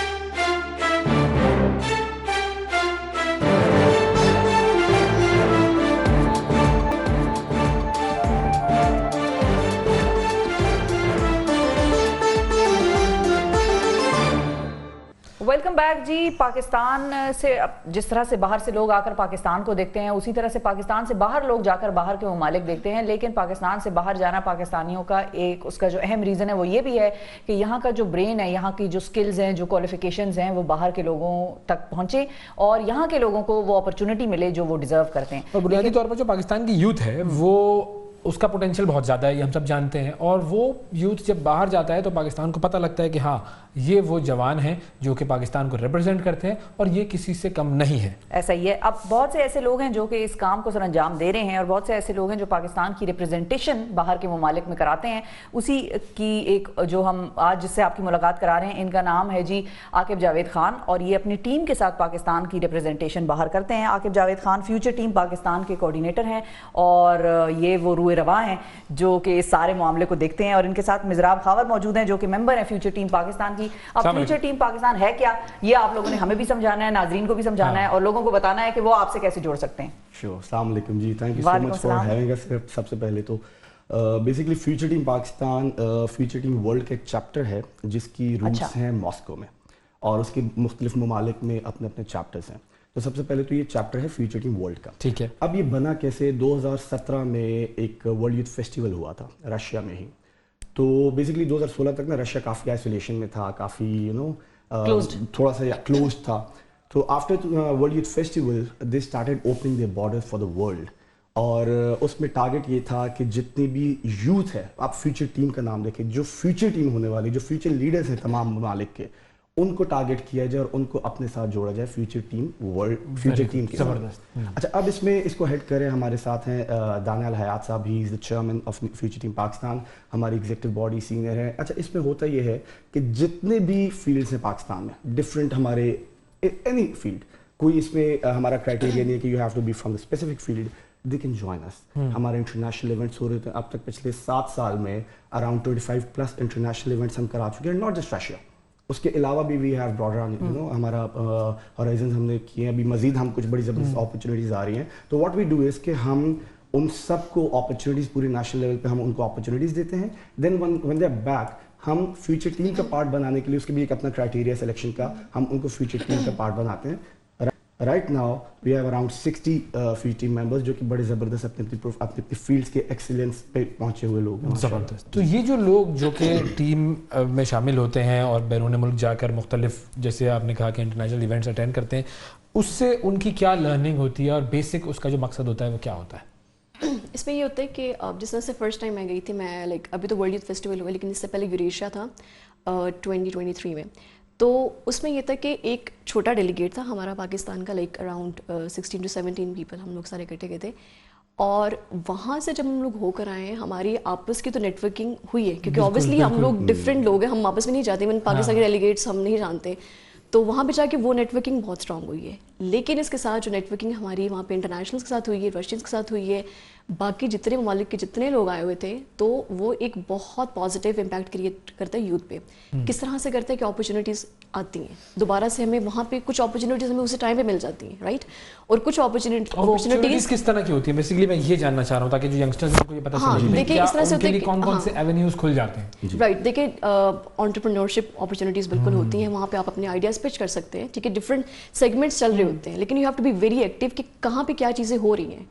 Welcome back ji. Pakistan से जिस तरह से बाहर से लोग आकर पाकिस्तान को देखते हैं, उसी तरह से पाकिस्तान से बाहर लोग जाकर बाहर के ममालिक देखते हैं. लेकिन पाकिस्तान से बाहर जाना पाकिस्तानियों का एक उसका जो अहम रीज़न है वो ये भी है कि यहाँ का जो ब्रेन है, यहाँ की जो स्किल्स हैं, जो क्वालिफिकेशंस हैं, वो बाहर के लोगों तक पहुँचे और यहाँ के लोगों को वो अपॉर्चुनिटी मिले जो वो डिजर्व करते हैं. और बुनियादी तौर पर जो पाकिस्तान की यूथ है वो उसका पोटेंशियल बहुत ज़्यादा है, ये हम सब जानते हैं. और वो यूथ जब बाहर जाता है तो पाकिस्तान को पता लगता है कि हाँ, ये वो जवान हैं जो कि पाकिस्तान को रिप्रेजेंट करते हैं और ये किसी से कम नहीं है. ऐसा ही है. अब बहुत से ऐसे लोग हैं जो कि इस काम को सरअंजाम दे रहे हैं और बहुत से ऐसे लोग हैं जो पाकिस्तान की रिप्रेजेंटेशन बाहर के ममालिक में कराते हैं. उसी की एक जो हम आज जिससे आपकी मुलाकात करा रहे हैं, इनका नाम है जी आकिब जावेद खान और ये अपनी टीम के साथ पाकिस्तान की रिप्रेजेंटेशन बाहर करते हैं. आकिब जावेद खान फ्यूचर टीम पाकिस्तान के कोऑर्डिनेटर हैं और ये वो रूए रवा हैं जो कि इस सारे मामले को देखते हैं. और इनके साथ मिजराब खावर मौजूद हैं जो कि मेंबर हैं फ्यूचर टीम पाकिस्तान की. अब फ्यूचर टीम पाकिस्तान है क्या, ये आप लोगों ने हमें भी समझाना है, नाजरीन को भी समझाना है और लोगों को बताना है कि वो आपसे कैसे जुड़ सकते हैं. श्योर. अस्सलाम वालेकुम ji. Thank you so much for having us. सबसे पहले तो basically future team Pakistan future team world का एक चैप्टर है जिसकी रूट्स हैं मॉस्को में और उसके मुख्तलिफ ममालिक में अपने अपने चैप्टर्स हैं. तो सबसे पहले तो ये चैप्टर है फ्यूचर टीम वर्ल्ड का. ठीक है. अब ये बना कैसे, 2017 में एक वर्ल्ड यूथ फेस्टिवल हुआ था रशिया में ही. तो बेसिकली 2016 तक ना रशिया काफ़ी आइसोलेशन में था, काफ़ी थोड़ा सा क्लोज था. तो after world youth festival they started opening there borders for the world और उसमें टारगेट ये था कि जितनी भी यूथ है, आप फ्यूचर टीम का नाम देखें, जो फ्यूचर टीम होने वाली, जो फ्यूचर लीडर्स हैं तमाम ममालिक के, उनको टारगेट किया जाए और उनको अपने साथ जोड़ा जाए future team world future team के. जबरदस्त. अच्छा, अब इसमें इसको हेड करें हमारे साथ हैं दानियाल हयात साहब. He is the chairman of future team Pakistan. हमारी एग्जीक्यूटिव बॉडी सीनियर है. अच्छा, इसमें होता ये है कि जितने भी फील्ड्स हैं पाकिस्तान में, डिफरेंट हमारे एनी फील्ड, कोई इसमें हमारा क्राइटेरिया नहीं है कि you have to be from the specific field. They can join us. हमारे इंटरनेशनल इवेंट्स हो रहे थे अब तक पिछले 7 साल में. अराउंड 25+ इंटरनेशनल इवेंट्स हम करा चुके हैं, नॉट जस्ट रशिया. उसके अलावा भी वी हैव ब्रॉड ऑन हमारा हॉराइजन हमने किए हैं. अभी मजीद हम कुछ बड़ी ज़बरदस्त अपॉर्चुनिटीज़ आ रही हैं. तो व्हाट वी डू इज़ कि हम उन सबको अपॉर्चुनिटीज़ पूरे नेशनल लेवल पे हम उनको अपॉर्चुनिटीज़ देते हैं. Then when they are back, हम फ्यूचर टीम का पार्ट बनाने के लिए उसके भी एक अपना क्राइटेरिया सिलेक्शन का, हम उनको फ्यूचर टीम का पार्ट बनाते हैं. Right now we have around 60 future team members जो कि बड़े ज़बरदस्त अपने फील्ड्स के एक्सीलेंस पे पहुंचे हुए लोग हैं. ज़बरदस्त. तो ये जो लोग जो कि टीम में शामिल होते हैं और बैरून मुल्क जाकर मुख्तलिफ, जैसे आपने कहा कि इंटरनेशनल इवेंट्स अटेंड करते हैं, उससे उनकी क्या लर्निंग होती है और बेसिक उसका जो मकसद होता है वो क्या होता है? इसमें ये होता है कि जिस तरह से फर्स्ट टाइम मैं गई थी, मैं लाइक अभी तो वर्ल्ड यूथ फेस्टिवल हुआ लेकिन इससे पहले यूरेशिया था 2023 में. तो उसमें ये था कि एक छोटा डेलीगेट था हमारा पाकिस्तान का, लाइक अराउंड 16 to 17 पीपल हम लोग सारे इकट्ठे गए थे. और वहाँ से जब हम लोग होकर आए हैं, हमारी आपस की तो नेटवर्किंग हुई है क्योंकि ऑब्वियसली हम लोग डिफरेंट लोग हैं, हम आपस में नहीं जाते. मैंने पाकिस्तान के डेलीगेट्स हम नहीं जानते, तो वहाँ पे जाके वो नेटवर्किंग बहुत स्ट्रांग हुई है. लेकिन इसके साथ जो नेटवर्किंग हमारी वहाँ पे इंटरनेशनल्स के साथ हुई है, रशियंस के साथ हुई है, बाकी जितने ममालिक के जितने लोग आए हुए थे, तो वो एक बहुत पॉजिटिव इम्पैक्ट क्रिएट करता है यूथ पे. किस तरह से करता है कि अपॉर्चुनिटीज़ आती हैं दोबारा से, हमें वहाँ पे कुछ अपॉर्चुनिटीज़ हमें उसी टाइम पे मिल जाती हैं, राइट. और कुछ अपॉर्चुनिटीज़ किस तरह की होती है, बेसिकली मैं ये जानना चाह रहा हूँ ताकि जो यंगस्टर्स को ये पता चले. देखिए इस तरह से होता है कौन-कौन से एवेन्यूज खुल जाते हैं. राइट. देखिए एंटरप्रेन्योरशिप अपॉर्चुनिटीज़ बिल्कुल होती हैं, वहाँ पे आप अपने आइडियाज़ पिच कर सकते हैं. ठीक है, डिफरेंट सेगमेंट्स चल रहे होते हैं, लेकिन you have to be very active कि कहाँ पे क्या चीज़ें हो रही हैं,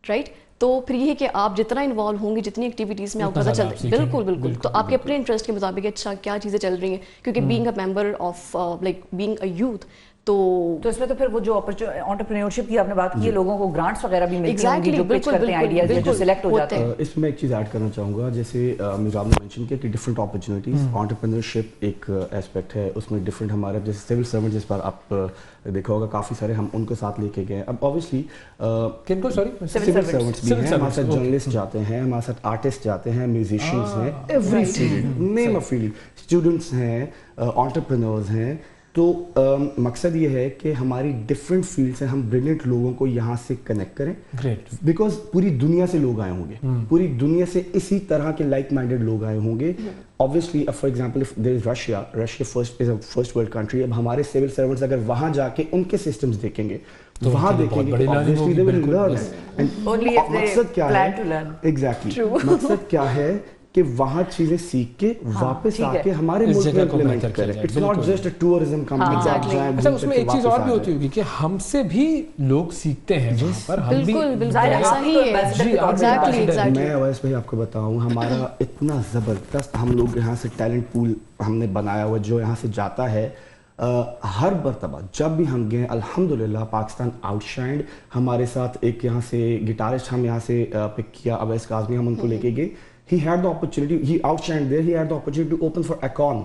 राइट. تو پھر یہ ہے کہ آپ جتنا انوالو ہوں گے جتنی ایکٹیویٹیز میں آپ کو پتہ چلتا ہے بالکل بالکل تو آپ کے اپنے انٹرسٹ کے مطابق اچھا کیا چیزیں چل رہی ہیں کیونکہ being a member of like being a youth تو اس میں تو پھر وہ جو انٹرپرینیورشپ کی آپ نے بات کی ہے لوگوں کو گرانٹس وغیرہ بھی ملتی ہوں گی جو پچ کرتے ہیں آئیڈیاز جو سلیکٹ ہو جاتے ہیں. اس میں ایک چیز ایڈ کرنا چاہوں گا جیسے میراب نے مینشن کیا کہ ڈفرینٹ اپرچونیٹیز انٹرپرینیورشپ ایک ایسپیکٹ ہے اس میں ڈفرینٹ ہمارے جیسے سول سرونٹ جس پر آپ دیکھا ہوگا کافی سارے ہم ان کو ساتھ لے کے گئے. اب اوبیسلی کن کو سوری سول سرونٹس بھی ہیں ہمارے ساتھ جرنلسٹ جاتے ہیں ہمارے ساتھ آرٹسٹ جاتے ہیں میوزیشینس ہیں every field name a field students ہیں انٹرپرینورز ہیں. تو مقصد یہ ہے کہ ہماری ڈفرینٹ فیلڈ سے ہم برلینٹ لوگوں کو یہاں سے کنیکٹ کریں بیکاز پوری دنیا سے لوگ آئے ہوں گے پوری دنیا سے اسی طرح کے لائک مائنڈیڈ لوگ آئے ہوں گے. obviously for example there is Russia first world country. اب ہمارے سول سرونٹس اگر وہاں جا کے ان کے سسٹمز دیکھیں گے وہاں دیکھیں گے obviously they will learn. مقصد کیا ہے ایگزیکٹلی مقصد کیا ہے کہ وہاں چیزیں سیکھ کے واپس آ کے ہمارے ملک میں امپلیمنٹ کریں. It's not just a tourism company. اچھا اس میں ایک چیز اور بھی ہوتی ہوگی کہ ہم سے بھی لوگ سیکھتے ہیں وہاں پر ہم بھی میں اویس بھائی آپ کو بتاؤں ہمارا اتنا زبردست ہم لوگ یہاں سے ٹیلنٹ پول ہم نے بنایا ہوا جو یہاں سے جاتا ہے ہر مرتبہ جب بھی ہم گئے الحمدللہ پاکستان آؤٹ شائنڈ. ہمارے ساتھ ایک یہاں سے گٹارسٹ ہم یہاں سے پک کیا اویس کاظمی ہم ان کو لے کے گئے. He had the opportunity, he outshined there, he had the opportunity to open for Akon.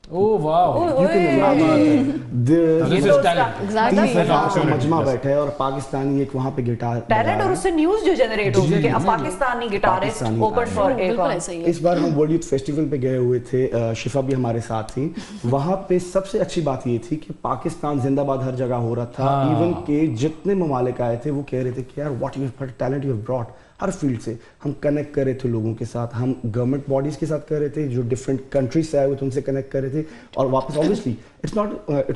Oh wow. You can imagine. This is talent. مجمع بیٹھا ہے اور پاکستانی ایک وہاں پہ گٹار ٹیلنٹ اور اس سے نیوز جو جنریٹ ہوگی کہ اب Pakistani guitarist open for Akon. اس بار ہم ورلڈ یوتھ فیسٹیول پہ گئے ہوئے تھے شفا بھی ہمارے ساتھ تھی. وہاں پہ سب سے اچھی بات یہ تھی کہ پاکستان زندہ باد ہر جگہ ہو رہا تھا. ایون کہ جتنے ممالک آئے تھے وہ کہہ رہے تھے کہ یار what you talent you have brought. Hare field سے ہم کنیکٹ کر رہے تھے لوگوں کے ساتھ. ہم گورنمنٹ باڈیز کے ساتھ کر رہے تھے جو ڈفرینٹ کنٹریز سے آئے ہوئے تھے ان سے کنیکٹ کر رہے تھے. اور واپس obviously it's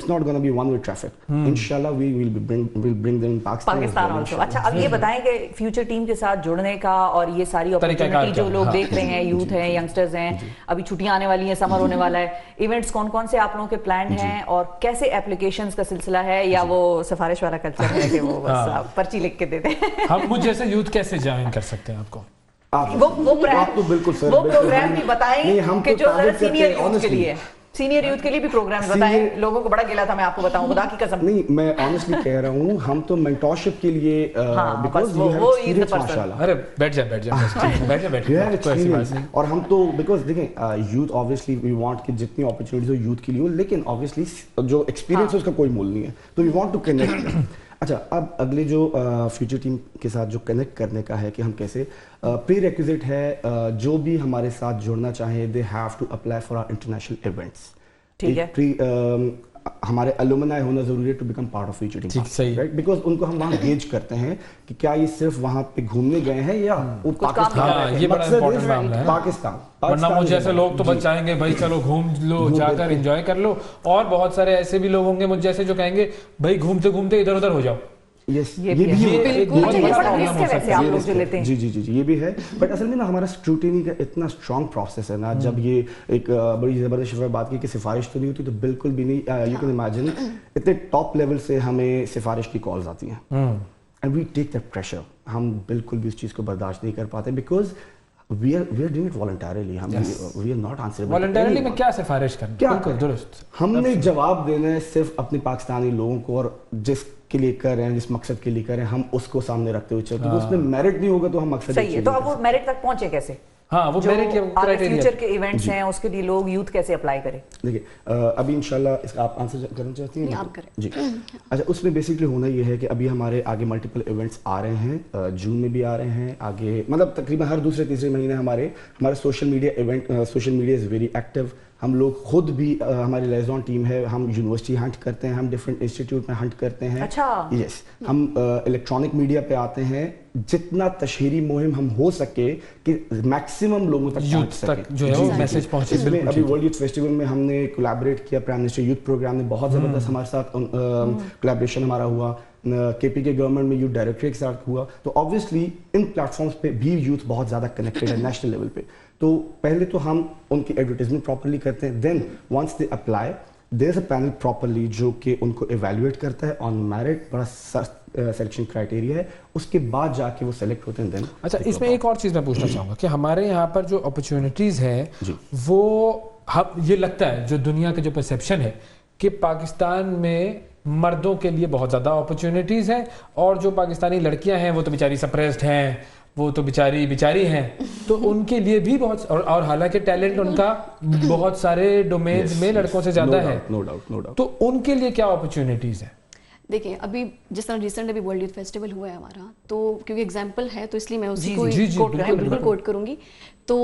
not gonna be one way traffic. Inshallah we will bring them in Pakistan also. اچھا اب یہ بتائیں کہ فیوچر ٹیم کے ساتھ جڑنے کا اور یہ ساری اپرچونٹی جو لوگ دیکھ رہے ہیں یوتھ ہیں ینگسٹرز ہیں ابھی چھٹیاں آنے والی ہیں سمر ہونے والا ہے ایونٹس کون کون سے آپ لوگوں کے پلانڈ ہیں اور کیسے اپلیکیشنز کا سلسلہ ہے یا وہ سفارش والا کلچر ہے کہ وہ بس پرچی لکھ کے دیتے ہیں. ہم مجھ جیسے یوتھ کیسے جوائن کر سکتے ہیں آپ کو وہ پروگرام بھی بتائیں کہ جو سینئر یوتھ کے لیے سینئر یوتھ کے لیے بھی پروگرام بتائیں. لوگوں کو بڑا گلا تھا میں آپ کو بتاؤں خدا کی قسم. نہیں میں آنیسٹلی کہہ رہا ہوں ہم تو مینٹورشپ کے لیے بیکاز یو ہیو ایکسپیرینس ماشاءاللہ. ارے بیٹھ جا اور ہم تو بیکاز دیکھیں یوتھ obviously we want کہ جتنی اپرچونیٹیز ہو یوتھ کے لیے ہو لیکن obviously جو ایکسپیرینس ہے اس کا کوئی مول نہیں ہے تو we want to connect. اچھا اب اگلے جو فیوچر ٹیم کے ساتھ جو کنیکٹ کرنے کا ہے کہ ہم کیسے پری ریکوزٹ ہے جو بھی ہمارے ساتھ جڑنا چاہیں they have to apply for our international events. ٹھیک ہے ہمارے الومنائی ہونا ضروری ہے to become part of future team right because ان کو ہم وہاں گیج کرتے ہیں کہ کیا یہ صرف وہاں پہ گھومنے گئے ہیں یا پاکستان. ورنہ مجھے ایسے لوگ تو بچ جائیں گے بھائی چلو گھوم لو جا کر انجوائے کر لو اور بہت سارے ایسے بھی لوگ ہوں گے مجھ جیسے جو کہیں گے بھائی گھومتے گھومتے ادھر ادھر ہو جاؤ. یہ بھی ہے بٹ اصل میں نا ہمارا اسکروٹینی کا اتنا اسٹرانگ پروسیس ہے نا. جب یہ ایک بڑی زبردست شفا بات کی کہ سفارش تو نہیں ہوتی تو بالکل بھی نہیں. یو کین امیجن اتنے ٹاپ لیول سے ہمیں سفارش کی کالز آتی ہیں and we take that pressure. ہم بالکل بھی اس چیز کو برداشت نہیں کر پاتے because we are doing it voluntarily. We are not answerable. Voluntarily میں کیا سفارش کرنا بالکل درست. ہم نے جواب دینا ہے صرف اپنے پاکستانی لوگوں کو اور جس کے لیے کر رہے ہیں جس مقصد کے لیے کر رہے ہیں ہم اس کو سامنے رکھتے ہوئے چلتے ہیں. اس میں میرٹ نہیں ہوگا تو ہم مقصد صحیح ہے. تو اب وہ میرٹ تک پہنچے کیسے؟ ہاں وہ میرٹ کے کرائٹیریا فیوچر کے ایونٹس ہیں اس کے لیے لوگ یوتھ کیسے اپلائی کریں؟ دیکھیں ابھی انشاءاللہ اس کا آپ آنسر کرنا چاہتی ہیں؟ آپ کریں جی. اچھا اس میں بیسکلی ہونا یہ ہے کہ ابھی ہمارے آگے ملٹیپل ایونٹس آ رہے ہیں جون میں بھی آ رہے ہیں آگے مطلب تقریباً ہر دوسرے تیسرے مہینے ہمارے social media event social media is very active. ہم لوگ خود بھی ہماری لیزون ٹیم ہے ہم یونیورسٹی ہنٹ کرتے ہیں ہم ڈفرینٹ انسٹیٹیوٹ میں ہنٹ کرتے ہیں. اچھا یس ہم الیکٹرانک میڈیا پہ آتے ہیں جتنا تشہیری مہم ہم ہو سکے کہ میکسیمم لوگوں تک پہنچ سکے جو ہے وہ میسج پہنچے. اس میں ابھی ورلڈ یوتھ فیسٹیول میں ہم نے کولیبریٹ کیا پرائم منسٹر یوتھ پروگرام نے بہت زبردست ہمارے ساتھ کولیبریشن ہمارا ہوا. کے پی کے گورنمنٹ میں یوتھ ڈائریکٹریٹ کے ساتھ ہوا. تو آبویسلی ان پلیٹفارمس پہ بھی یوتھ بہت زیادہ کنیکٹڈ ہے نیشنل لیول پہ. تو پہلے تو ہم ان کی ایڈورٹیزمنٹ پراپرلی کرتے ہیں then once they apply there is a panel properly जो कि उनको इवैल्यूएट करता है ऑन मेरिट, बड़ा सिलेक्शन क्राइटेरिया है, उसके बाद जाके वो सेलेक्ट होते हैं देन। अच्छा, इसमें एक और चीज़ मैं पूछना चाहूँगा कि हमारे यहाँ पर जो अपॉर्चुनिटीज़ है वो हम ये लगता है जो दुनिया का जो परसेप्शन है कि पाकिस्तान में मर्दों के लिए बहुत ज़्यादा अपॉर्चुनिटीज़ हैं और जो पाकिस्तानी लड़कियां हैं वो तो बेचारी सप्रेस्ड हैं, वो तो बेचारी हैं, तो उनके लिए भी बहुत और हालांकि टैलेंट उनका बहुत सारे डोमेन्स में लड़कों से ज़्यादा है, नो डाउट। तो उनके लिए क्या अपॉर्चुनिटीज़ हैं? देखिए अभी जिस तरह रिसेंट अभी वर्ल्ड यूथ फेस्टिवल हुआ है हमारा, तो क्योंकि एग्जांपल है तो इसलिए मैं उसी को बिल्कुल कोट करूंगी। तो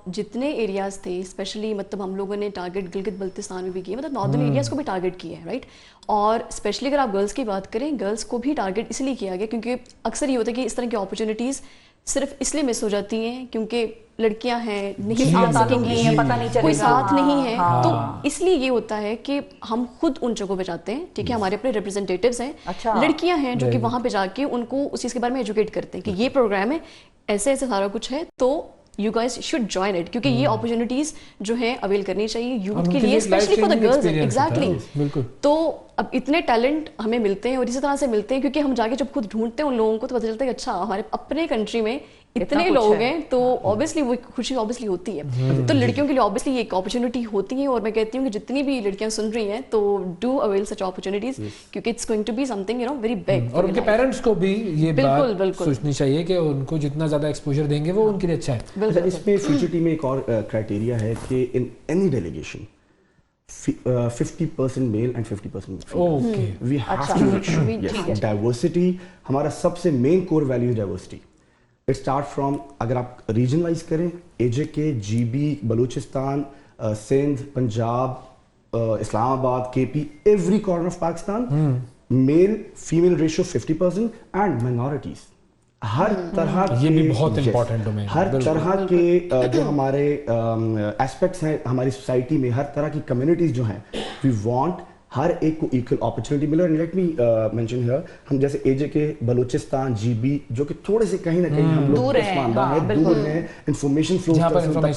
जितने एरियाज थे स्पेशली मतलब हम लोगों ने टारगेट गिलगित बल्तिस्तान में भी किया, मतलब नॉर्दर्न एरियाज को भी टारगेट किया है, राइट। और स्पेशली अगर आप गर्ल्स की बात करें, गर्ल्स को भी टारगेट इसलिए किया गया क्योंकि अक्सर ये होता है कि इस तरह की अपॉर्चुनिटीज़ सिर्फ इसलिए मिस हो जाती हैं क्योंकि लड़कियां हैं, नहीं आ सकेंगी, पता नहीं चलेगा, कोई साथ नहीं है। तो इसलिए ये होता है कि हम खुद उन जगहों पे जाते हैं, ठीक है, हमारे अपने रिप्रेजेंटेटिव्स हैं, लड़कियां हैं जो कि वहां पे जाके उनको उस चीज़ के बारे में एजुकेट करते हैं कि ये प्रोग्राम है, ऐसे ऐसे सारा कुछ है, तो you guys should join it, क्योंकि ये अपॉर्चुनिटीज जो है अवेल करनी चाहिए यूथ के लिए, specially for the girls. Exactly. तो अब इतने टैलेंट हमें मिलते हैं और इसी तरह से मिलते हैं क्योंकि हम जाके जब खुद ढूंढते हैं उन लोगों को तो पता चलता है कि अच्छा हमारे अपने कंट्री में इतने लोग हैं, तो ऑब्वियसली वो खुशी ऑब्वियसली होती है। तो लड़कियों के लिए ऑब्वियसली एक अपॉर्चुनिटी होती है और मैं कहती हूँ कि जितनी भी लड़कियां सुन रही हैं तो डू अवेल सच अपॉर्चुनिटीज क्योंकि it's going to be something very big. और उनके पेरेंट्स को भी ये बात सोचनी चाहिए कि उनको जितना ज्यादा एक्सपोजर देंगे वो उनके लिए अच्छा है। इसमें फ्यूचर टीम में एक और क्राइटेरिया है कि in any delegation 50% male and 50% female. We have to make sure diversity, हमारा सबसे मेन कोर वैल्यू है डाइवर्सिटी। इट स्टार्ट फ्रॉम, अगर आप रीजन वाइज करें, AJK, GB, Balochistan, Sindh, Punjab, Islamabad, KP, every corner of Pakistan, male female ratio 50% and minorities हर तरह ये भी बहुत इंपॉर्टेंट डोमेन, हर तरह के जो हमारे एस्पेक्ट्स हैं हमारी सोसाइटी में, हर तरह की कम्युनिटीज जो हैं, वी वांट हर एक को इक्वल अपॉर्चुनिटी मिले। और लेट मी मेंशन हियर, हम जैसे एजे के बलूचिस्तान, जीबी जो कि थोड़े से कहीं ना कहीं हम लोग दूर हैं, इंफॉर्मेशन फ्लो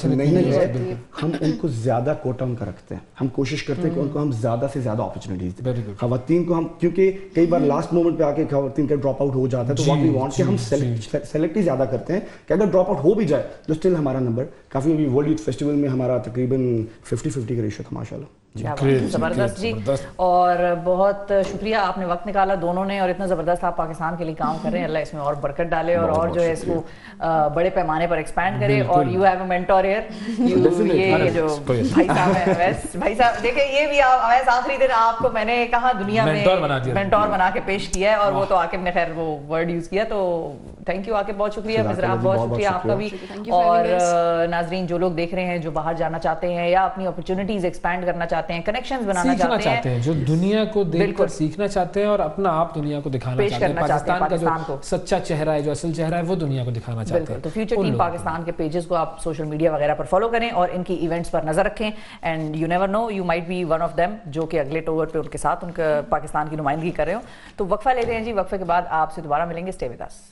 नहीं है, हम उनको ज्यादा कोटा उनका रखते हैं। हम कोशिश करते हैं कि उनको हम ज्यादा से ज्यादा अपॉर्चुनिटीज दें। खवातीन को हम, क्योंकि कई बार लास्ट मोमेंट पे आके खवातीन का ड्रॉप आउट हो जाता है, तो व्हाट वी वांट कि हम सेलेक्ट ही ज्यादा करते हैं कि अगर ड्रॉप आउट हो भी जाए तो स्टिल हमारा नंबर काफी, अभी वर्ल्ड यूथ फेस्टिवल में हमारा तकरीबन 50-50 का रेशियो था माशाल्लाह। जबरदस्त जी, और बहुत शुक्रिया आपने वक्त निकाला दोनों ने, और इतना ज़बरदस्त आप पाकिस्तान के लिए काम कर रहे हैं। अल्लाह इसमें और बरकत डाले और जो है इसको बड़े पैमाने पर एक्सपैंड करे। और you have a mentor here, ये जो भाई साहब है अवैस भाई साहब, देखिए ये भी अवैस आखिरी दिन आपको मैंने कहा दुनिया में मेंटोर बना के पेश किया है, और वो तो आकिब ने खैर वो वर्ड यूज़ किया, तो थैंक यू आकिब, बहुत शुक्रिया। मिज़रा बहुत शुक्रिया आपका भी। और नाजरीन जो लोग देख रहे हैं, जो बाहर जाना चाहते हैं या अपनी अपॉर्चुनिटीज एक्सपैंड करना चाहते हैं, कनेक्शंस बनाना चाहते हैं, जो दुनिया को देखकर सीखना चाहते हैं और अपना आप दुनिया को दिखाना चाहते हैं, पाकिस्तान का जो सच्चा चेहरा है, जो असल चेहरा है, वो दुनिया को दिखाना चाहते हैं। तो फ्यूचर टीम पाकिस्तान के पेजेस को आप सोशल मीडिया वगैरह पर फॉलो करें और इनकी इवेंट्स पर नजर रखें, and you never know, you might be one of them जो कि अगले टूर पे उनके साथ उनका पाकिस्तान की नुमाइंदगी कर रहे हो। तो वक्फा लेते हैं जी, वक्फे के बाद आपसे दोबारा मिलेंगे। Stay with us.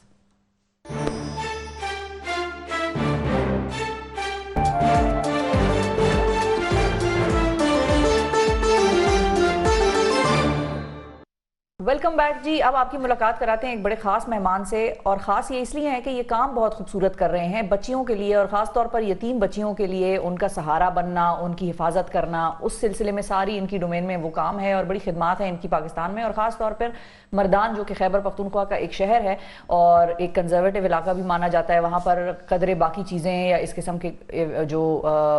Welcome back ji. अब आपकी मुलाकात कराते हैं एक बड़े ख़ास मेहमान से, और ख़ास ये इसलिए है कि ये काम बहुत खूबसूरत कर रहे हैं बच्चियों के लिए, और ख़ास तौर पर यतीम बच्चियों के लिए उनका सहारा बनना, उनकी हिफाजत करना, उस सिलसिले में सारी इनकी डोमेन में वो काम है और बड़ी खिदमात है इनकी पाकिस्तान में। और ख़ास तौर पर मर्दान जो कि खैबर पख्तूनख्वा का एक शहर है और एक कंजर्वेटिव इलाका भी माना जाता है, वहाँ पर कदरे बाकी चीज़ें या इस किस्म के जो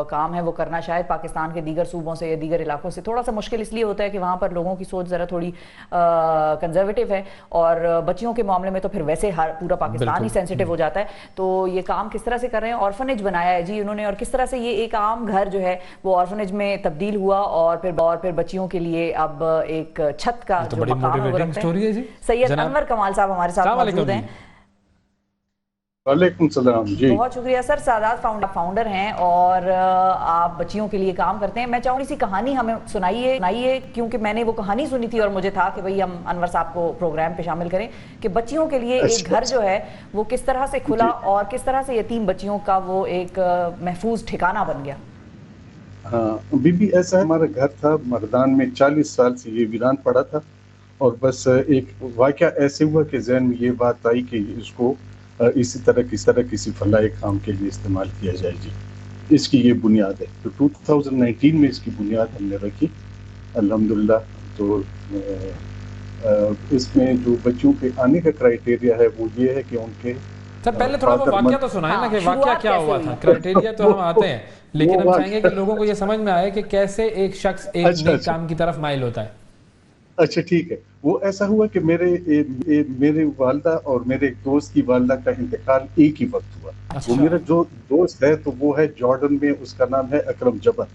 काम है वो करना शायद पाकिस्तान के दीगर सूबों से या दीगर इलाकों से थोड़ा सा मुश्किल इसलिए होता है कि वहाँ पर लोगों की सोच ज़रा थोड़ी कंजर्वेटिव है, और बच्चियों के मामले में तो फिर वैसे हर पूरा पाकिस्तान ही सेंसिटिव हो जाता है। तो ये काम किस तरह से कर रहे हैं, ऑर्फनेज बनाया है जी उन्होंने, और किस तरह से ये एक आम घर जो है वो ऑर्फनेज में तब्दील हुआ, और फिर बच्चियों के लिए अब एक छत का जो मकाम है वो रखते हैं। सैयद अनवर कमाल साहब हमारे साथ मौजूद हैं। वालेकुम सलाम जी। बहुत शुक्रिया सर। सादात फाउंडर हैं और आप बच्चियों के लिए काम करते हैं। मैं चाहूँगी सी कहानी हमें सुनाइए, क्योंकि मैंने वो कहानी सुनी थी और मुझे था कि भाई हम अनवर साहब को प्रोग्राम पे शामिल करें कि बच्चियों के लिए एक घर जो है वो किस तरह से खुला और किस तरह से यतीम बच्चियों का वो एक महफूज ठिकाना बन गया। ہاں ابھی بھی ایسا ہے. ہمارا گھر تھا مردان میں 40 سال سے یہ ویران پڑا تھا اور بس ایک واقعہ ایسے ہوا کہ ذہن میں یہ بات آئی کہ اس کو اسی طرح کسی فلاح کام کے لیے استعمال کیا جائے جی. اس کی یہ بنیاد ہے. تو 2019 میں اس کی بنیاد ہم نے رکھی الحمدللہ. تو اس میں جو بچوں کے آنے کا کرائٹیریا ہے وہ یہ ہے کہ ان کے سر پہلے تھوڑا وہ واقعہ تو سنائیں نا کہ واقعہ کیا ہوا تھا. کرائٹیریا تو ہم آتے ہیں لیکن ہم چاہیں گے کہ لوگوں کو یہ سمجھ میں آئے کہ کیسے ایک شخص ایک نیک کام کی طرف مائل ہوتا ہے. اچھا ٹھیک ہے. وہ ایسا ہوا کہ میرے والدہ اور میرے ایک دوست کی والدہ کا انتقال ایک ہی وقت ہوا. وہ میرا جو دوست ہے تو وہ ہے جارڈن میں, اس کا نام ہے اکرم جبر.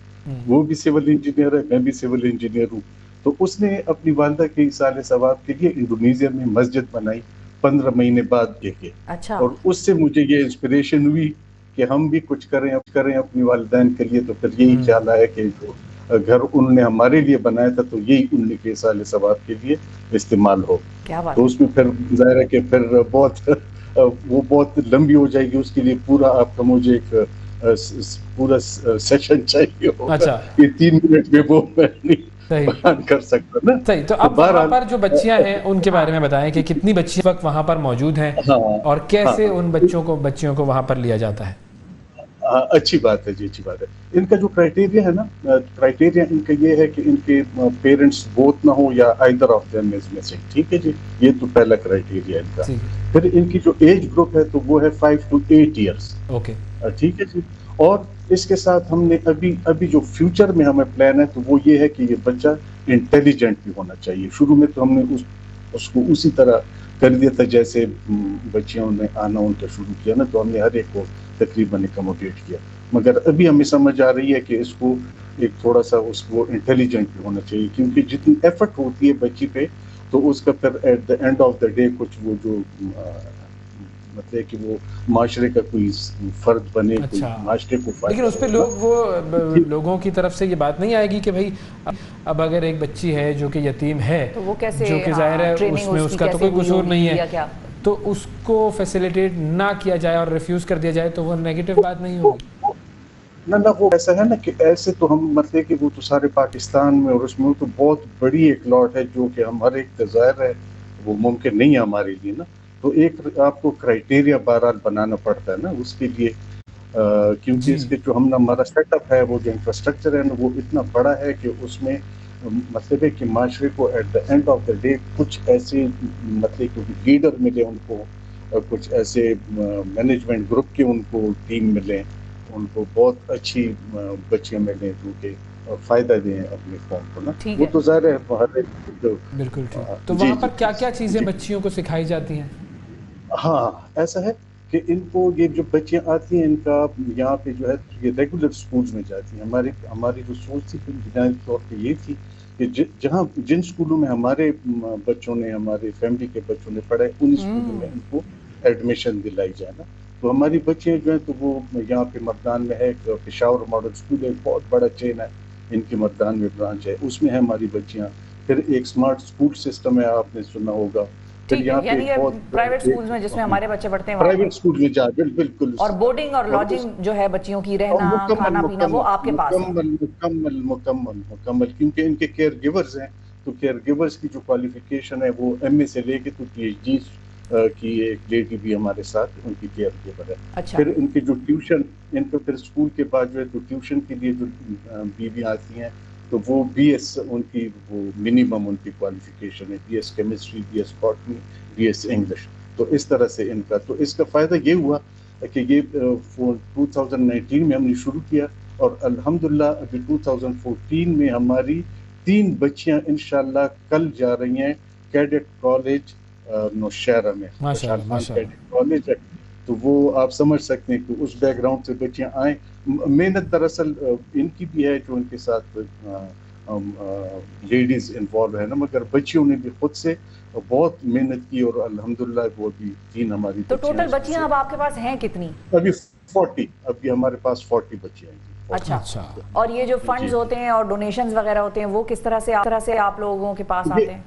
وہ بھی سول انجینئر ہے, میں بھی سول انجینئر ہوں. تو اس نے اپنی والدہ کے ایصال ثواب کے لیے انڈونیزیا میں مسجد بنائی 15 مہینے بعد کے. اور اس سے مجھے یہ انسپریشن ہوئی کہ ہم بھی کچھ کریں اپنی والدین کے لیے. تو پھر یہی خیال آیا کہ جو گھر انہوں نے ہمارے لیے بنایا تھا تو یہی ان کے ایصال ثواب کے لیے استعمال ہو. تو اس میں پھر ظاہر ہے کہ پھر وہ بہت لمبی ہو جائے گی. اس کے لیے پورا آپ کا مجھے ایک پورا سیشن چاہیے ہوگا. یہ 3 منٹ میں وہ میں نہیں کر سکتا نا. صحیح. تو اب وہاں پر جو بچیاں ہیں ان کے بارے میں بتائیں کہ کتنی بچیاں وقت وہاں پر موجود ہیں اور کیسے ان بچیوں کو وہاں پر لیا جاتا ہے. اچھی بات ہے جی, اچھی بات ہے. ان کا جو کرائٹیریا ہے نا, کرائٹیریا ان کا یہ ہے کہ ان کے پیرنٹس بوتھ نہ ہو یا either of them is missing. ٹھیک ہے جی, یہ تو پہلا کرائٹیریا ان کا. پھر ان کی جو ایج گروپ ہے تو وہ ہے 5 to 8 ایئرس. اوکے ٹھیک ہے جی. اور اس کے ساتھ ہم نے ابھی جو فیوچر میں ہمیں پلان ہے تو وہ یہ ہے کہ یہ بچہ انٹیلیجنٹ بھی ہونا چاہیے. شروع میں تو ہم نے اس کو اسی طرح کر دیا تھا جیسے بچیوں نے آنا ان کا شروع کیا نا, تو ہم نے ہر ایک کو تقریباً اکوموڈیٹ کیا. مگر ابھی ہمیں سمجھ آ رہی ہے کہ اس کو ایک تھوڑا سا اس کو انٹیلیجنٹ بھی ہونا چاہیے, کیونکہ جتنی ایفرٹ ہوتی ہے بچی پہ تو اس کا پھر at the end of the day کچھ وہ جو مطلب کہ وہ معاشرے کا کوئی فرد بنے, معاشرے کو فائدہ. لیکن اس پہ لوگوں کی طرف سے یہ بات نہیں آئے گی کہ بھائی اب اگر ایک بچی ہے جو کہ یتیم ہے, جو کہ ظاہر ہے اس میں اس کا تو کوئی قصور نہیں ہے, تو اس کو فیسیلیٹیٹ نہ کیا جائے اور ریفیوز کر دیا جائے تو وہ نیگیٹو بات نہیں ہوگی. نہ وہ ایسا ہے نا کہ ایسے تو ہم مطلب کہ وہ تو سارے پاکستان میں اور اس میں تو بہت بڑی ایک لاٹ ہے جو کہ ہمارے ظاہر ہے وہ ممکن نہیں ہے ہمارے لیے نا. تو ایک آپ کو کرائٹیریا بہرحال بنانا پڑتا ہے نا اس کے لیے, کیونکہ اس کے جو ہمارا سیٹ اپ ہے وہ جو انفراسٹرکچر ہے نا وہ اتنا بڑا ہے کہ اس میں مطلب ہے کہ معاشرے کو at the end of the day کچھ ایسے مطلب کہ لیڈر ملے ان کو, کچھ ایسے مینجمنٹ گروپ کے ان کو ٹیم ملیں, ان کو بہت اچھی بچیاں ملیں جو کہ فائدہ دیں اپنے قوم کو نا. وہ تو ظاہر ہے بالکل ٹھیک. تو وہاں پر کیا کیا چیزیں بچیوں کو سکھائی جاتی ہیں؟ ہاں ایسا ہے کہ ان کو یہ جو بچیاں آتی ہیں ان کا یہاں پہ جو ہے یہ ریگولر سکولز میں جاتی ہیں. ہماری جو سوچ تھی بنیادی طور پہ یہ تھی کہ جن سکولوں میں ہمارے بچوں نے ہمارے فیملی کے بچوں نے پڑھا ہے ان سکولوں میں ان کو ایڈمیشن دلائی جائے نا. تو ہماری بچیاں جو ہیں تو وہ یہاں پہ مردان میں ہے, پشاور ماڈل سکول ہے, بہت بڑا چین ہے ان کی مردان میں برانچ ہے, اس میں ہے ہماری بچیاں. پھر ایک اسمارٹ اسکول سسٹم ہے, آپ نے سنا ہوگا. یعنی پرائیویٹ اسکولز میں جس میں ہمارے بچے پڑھتے ہیں پرائیویٹ اسکول میں جا بالکل. اور بورڈنگ اور لاڈجنگ جو ہے بچیوں کی رہنا کھانا پینا وہ آپ کے پاس ہے مکمل کیونکہ ان کے کیئر گیورز ہیں. تو کیئر گیورز کی جو کوالیفیکیشن ہے وہ ایم اے سے لے کے تو پی ایچ ڈی کی ایک لیڈی بھی ہمارے ساتھ ان کی کیئر گیور ہے. پھر ان کی جو ٹیوشن ان کو پھر اسکول کے بعد جو ہے تو ٹیوشن کے لیے جو بیویاں آتی ہیں تو وہ بی ایس ان کی وہ منیمم ان کی کوالیفیکیشن ہے, B S chemistry, B S botany, B S English. تو اس طرح سے ان کا تو اس کا فائدہ یہ ہوا کہ یہ 2019 میں ہم نے شروع کیا اور الحمدللہ ابھی 2014 میں ہماری 3 بچیاں انشاءاللہ کل جا رہی ہیں کیڈٹ کالج نوشہرہ میں. کیڈٹ کالج ہے تو وہ آپ سمجھ سکتے ہیں کہ اس بیک گراؤنڈ سے بچیاں آئیں. محنت دراصل ان کی بھی ہے جو ان کے ساتھ لیڈیز انوالو ہے نا, مگر بچیوں نے بھی خود سے بہت محنت کی اور الحمدللہ وہ بھی 3 ہماری. تو ٹوٹل بچیاں اب آپ کے پاس ہیں کتنی؟ ابھی 40, ابھی ہمارے پاس 40 بچیاں ہیں. اچھا. اور یہ جو فنڈز ہوتے ہیں اور ڈونیشنز وغیرہ ہوتے ہیں وہ کس طرح سے آپ لوگوں کے پاس آتے ہیں؟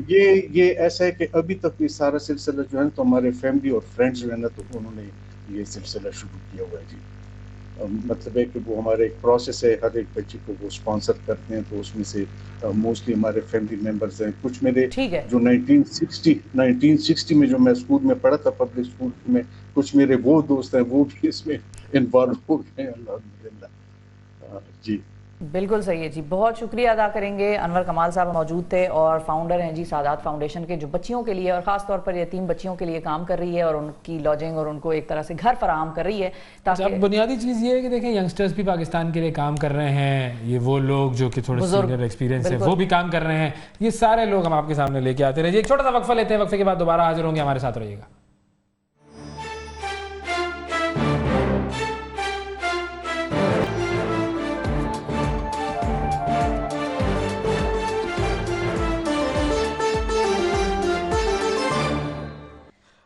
یہ ایسا ہے کہ ابھی تک یہ سارا سلسلہ جو ہے تو ہمارے فیملی اور فرینڈز جو ہے نا تو انہوں نے یہ سلسلہ شروع کیا ہوا ہے جی. मतलब है कि वो हमारा एक प्रोसेस है, हर एक बच्चे को वो स्पॉन्सर करते हैं, तो उसमें से मोस्टली हमारे फैमिली मेंबर्स हैं। कुछ मेरे जो 1960 में जो मैं स्कूल में पढ़ा था, पब्लिक स्कूल में, कुछ मेरे वो दोस्त हैं वो भी इसमें इन्वॉल्व हो गए अल्हम्दुलिल्लाह। जी बिल्कुल सही है जी, बहुत शुक्रिया अदा करेंगे। अनवर कमाल साहब मौजूद थे और फाउंडर हैं जी सादात फाउंडेशन के, जो बच्चियों के लिए और ख़ास तौर पर यतीम बच्चियों के लिए काम कर रही है और उनकी लॉजिंग और उनको एक तरह से घर फराहम कर रही है। ताकि बुनियादी चीज़ ये है कि देखें यंगस्टर्स भी पाकिस्तान के लिए काम कर रहे हैं, ये वो लोग जो कि थोड़े सीनियर एक्सपीरियंस है वो भी काम कर रहे हैं, ये सारे लोग हम आपके सामने लेके आते रहिए। एक छोटा सा वक्फा लेते हैं, वक्फे के बाद दोबारा हाजिर होंगे, हमारे साथ रहिएगा।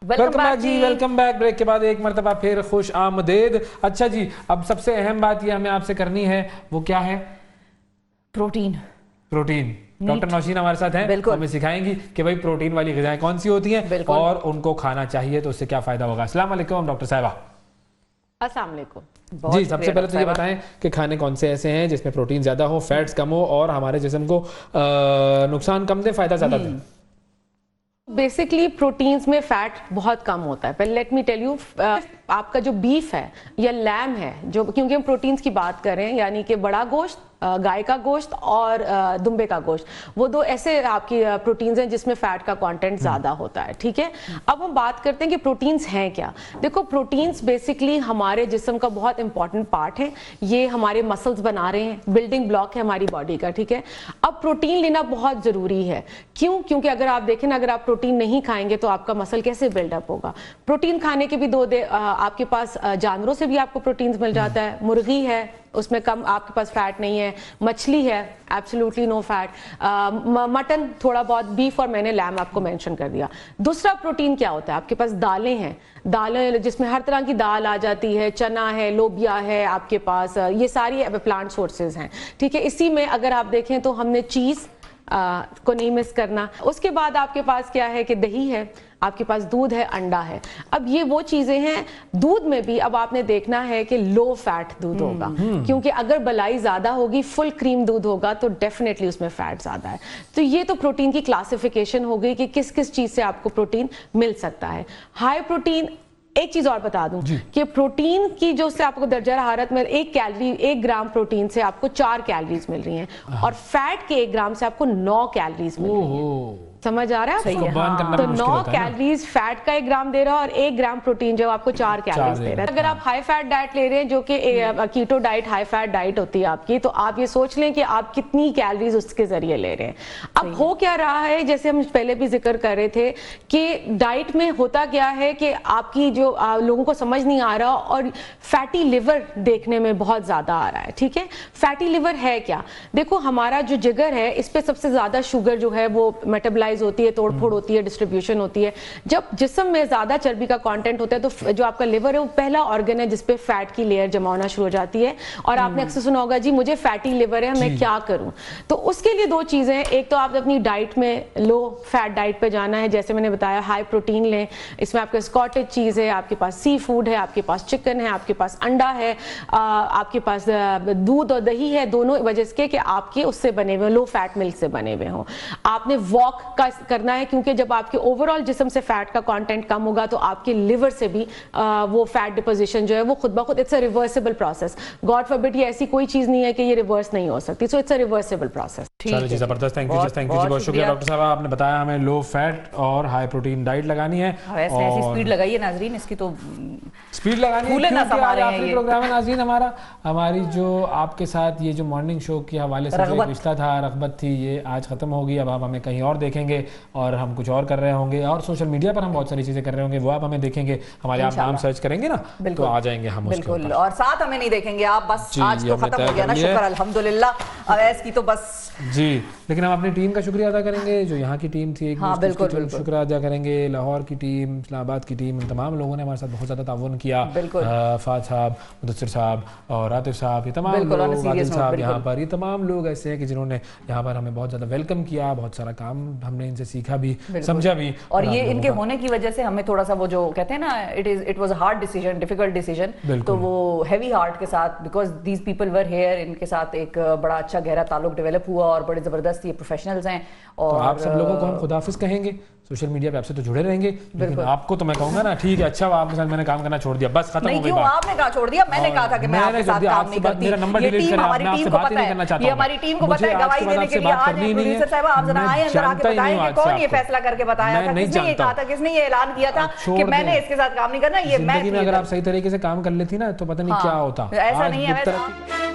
वेलकम बैक जी, वेलकम बैक। ब्रेक के बाद एक मरतबा फिर खुश आमदेद। अच्छा जी, अब सबसे अहम बात ये हमें आपसे करनी है, वो क्या है? प्रोटीन। डॉक्टर नौशीन हमारे साथ हैं, हमें सिखाएंगी कि भाई प्रोटीन वाली ग़िज़ाएं कौन सी होती हैं और उनको खाना चाहिए तो उससे क्या फ़ायदा होगा। अस्सलाम वालेकुम डॉक्टर साहिबा। अस्सलाम वालेकुम जी, सबसे पहले तो ये बताएं कि खाने कौन से ऐसे हैं जिसमें प्रोटीन ज़्यादा हो, फैट्स कम हो और हमारे जिस्म को नुकसान कम दे, फ़ायदा ज़्यादा दे। बेसिकली प्रोटीन्स में फैट बहुत कम होता है। पहले लेट मी टेल यू, आपका जो बीफ है या लैम है, जो क्योंकि हम प्रोटीन्स की बात कर रहे हैं, यानी कि बड़ा गोश्त, गाय का गोश्त और दुम्बे का गोश्त, वो दो ऐसे आपकी प्रोटीन्स हैं जिसमें फैट का कंटेंट ज्यादा होता है। ठीक है, अब हम बात करते हैं कि प्रोटीन्स हैं क्या। देखो, प्रोटीन्स बेसिकली हमारे जिस्म का बहुत इंपॉर्टेंट पार्ट है, ये हमारे मसल्स बना रहे हैं, बिल्डिंग ब्लॉक है हमारी बॉडी का। ठीक है, अब प्रोटीन लेना बहुत जरूरी है। क्यों? क्योंकि अगर आप देखें ना, अगर आप प्रोटीन नहीं खाएंगे तो आपका मसल कैसे बिल्डअप होगा। प्रोटीन खाने के भी आपके पास जानवरों से भी आपको प्रोटीन मिल जाता है। मुर्गी है, उसमें कम आपके पास फैट नहीं है। मछली है, एब्सोल्युटली नो फैट। मटन थोड़ा बहुत, बीफ और मैंने लैम आपको मेंशन कर दिया। दूसरा प्रोटीन क्या होता है, आपके पास दालें हैं, दालें जिसमें हर तरह की दाल आ जाती है, चना है, लोबिया है आपके पास, ये सारी प्लांट सोर्सेज हैं। ठीक है, इसी में अगर आप देखें तो हमने चीज़ को नहीं मिस करना। उसके बाद आपके पास क्या है कि दही है, आपके पास दूध है, अंडा है। अब ये वो चीजें हैं, दूध में भी अब आपने देखना है कि लो फैट दूध होगा, क्योंकि अगर बलाई ज्यादा होगी, फुल क्रीम दूध होगा तो डेफिनेटली उसमें फैट ज्यादा है। तो ये तो प्रोटीन की क्लासिफिकेशन हो गई कि किस किस चीज से आपको प्रोटीन मिल सकता है। हाई प्रोटीन, एक चीज और बता दूं कि प्रोटीन की जो से आपको दर्जा हरारत में 1 ग्राम प्रोटीन से आपको 4 कैलोरीज मिल रही हैं और फैट के 1 ग्राम से आपको 9 कैलोरीज मिल रही हैं। समझ आ रहा है आपको? तो 9 कैलोरीज फैट का 1 ग्राम दे रहा है और 1 ग्राम प्रोटीन जो आपको 4 कैलोरीज दे रहा है। अगर आप हाई फैट डाइट ले रहे हैं, जो कि keto diet high fat diet होती है आपकी, तो आप ये सोच लें कि आप कितनी कैलोरीज उसके जरिए ले रहे हैं। अब हो क्या रहा है, जैसे हम पहले भी जिक्र कर रहे थे कि डाइट में होता क्या है कि आपकी जो लोगों को समझ नहीं आ रहा, और फैटी लिवर देखने में बहुत ज्यादा आ रहा है। ठीक है, फैटी लिवर है क्या? देखो, हमारा जो जिगर है, इस पे सबसे ज्यादा शुगर जो है वो मेटाबोलाइज होती है, तोड़फोड़ होती है, डिस्ट्रीब्यूशन होती है। जब जिस्म में ज्यादा चर्बी का कंटेंट होता है तो जो आपका लिवर है वो पहला ऑर्गन है जिसपे फैट की लेयर जमा होना शुरू हो जाती है। और आपने अक्सर सुना होगा, जी मुझे फैटी लिवर है, मैं क्या करूं? तो उसके लिए 2 चीजें हैं। एक तो आप अपनी डाइट में लो फैट डाइट पे जाना है, जैसे मैंने बताया, हाई प्रोटीन लें। इसमें आपके कॉटेज चीज है, आपके पास सी फूड है, आपके पास चिकन है, आपके पास अंडा है, आपके पास दूध और दही है, दोनों वजह से कि आपके उससे बने हुए लो फैट मिल्क से बने हुए हों। आपने वॉक करना है, क्योंकि जब आपके ओवरऑल जिस्म से फैट का कंटेंट कम होगा तो आपके लिवर से भी वो फैट डिपोजिशन जो है वो खुद ब खुद, it's a reversible process. God forbid, ये ऐसी कोई चीज नहीं है कि ये रिवर्स नहीं हो सकती। So it's a reversible process. चलो जी, जबरदस्त, थैंक यू जी, बहुत शुक्रिया डॉक्टर साहब। आपने बताया हमें लो फैट और हाई प्रोटीन डाइट लगानी है। वैसे ऐसी स्पीड लगाइए नाजरीन, इसकी तो स्पीड लगानी है, क्योंकि आज आखिरी प्रोग्राम है नाज़रीन हमारा। हमारी जो आपके साथ ये जो मॉर्निंग शो के हवाले से जो रिश्ता था, रग़बत थी, ये आज खत्म होगी। अब आप हमें कहीं और देखेंगे और हम कुछ और कर रहे होंगे, और सोशल मीडिया पर हम बहुत सारी चीजें कर रहे होंगे, वो आप हमें देखेंगे। हमारे आप नाम सर्च करेंगे ना तो आ जाएंगे हम उसके ऊपर। और साथ हमें नहीं देखेंगे आप, बस आज तो खत्म हो गया ना, शुक्र अल्हम्दुलिल्लाह। अवैस की तो बस जी, लेकिन हम अपनी टीम का शुक्रिया अदा करेंगे जो यहाँ की टीम थी, हाँ, बिल्कुल शुक्रिया अदा करेंगे लाहौर की टीम, इस्लामाबाद की टीम, तमाम लोगों ने हमारे साथ बहुत ज़्यादा ताउन किया, फात साहब, मुदस्सिर साहब और आतिफ साहब, ये तमाम लोग, वादिल साहब, यहाँ पर ये तमाम लोग ऐसे हैं कि जिन्होंने यहाँ पर हमें बहुत ज़्यादा वेलकम किया, बहुत सारा काम हमने इनसे सीखा भी, समझा भी, और ये इनके होने की वजह से हमें थोड़ा सा वो जो कहते हैं ना, it was a hard decision, difficult decision, तो वो हैवी हार्ट के साथ, because these people were here, इनके साथ एक बड़ा अच्छा गहरा ताल्लुक डेवलप हुआ और बड़े ज़बरदस्त ये प्रोफेशनल्स हैं। और तो आप सब लोगों को हम खुदाफिज कहेंगे, सोशल मीडिया पे आपसे तो जुड़े रहेंगे, लेकिन आपको तो मैं कहूंगा ना, ठीक है अच्छा आपके साथ मैंने काम करना छोड़ दिया, बस खत्म हो गई बात। आपने कहा छोड़ दिया, मैंने कहा था कि मैं आपके साथ काम नहीं करती। मेरा नंबर डिलीट करें, हमारी टीम को पता है, ये हमारी टीम को पता है, गवाही देने के लिए आज प्रोड्यूसर साहब आप जरा आए अंदर आके बताएं कि कौन ये फैसला करके बताया था, किसने ये कहा था, किसने ये ऐलान किया था कि मैंने इसके साथ काम नहीं करना। ये मैं, अगर आप सही तरीके से काम कर लेती ना तो पता नहीं क्या होता। ऐसा नहीं है।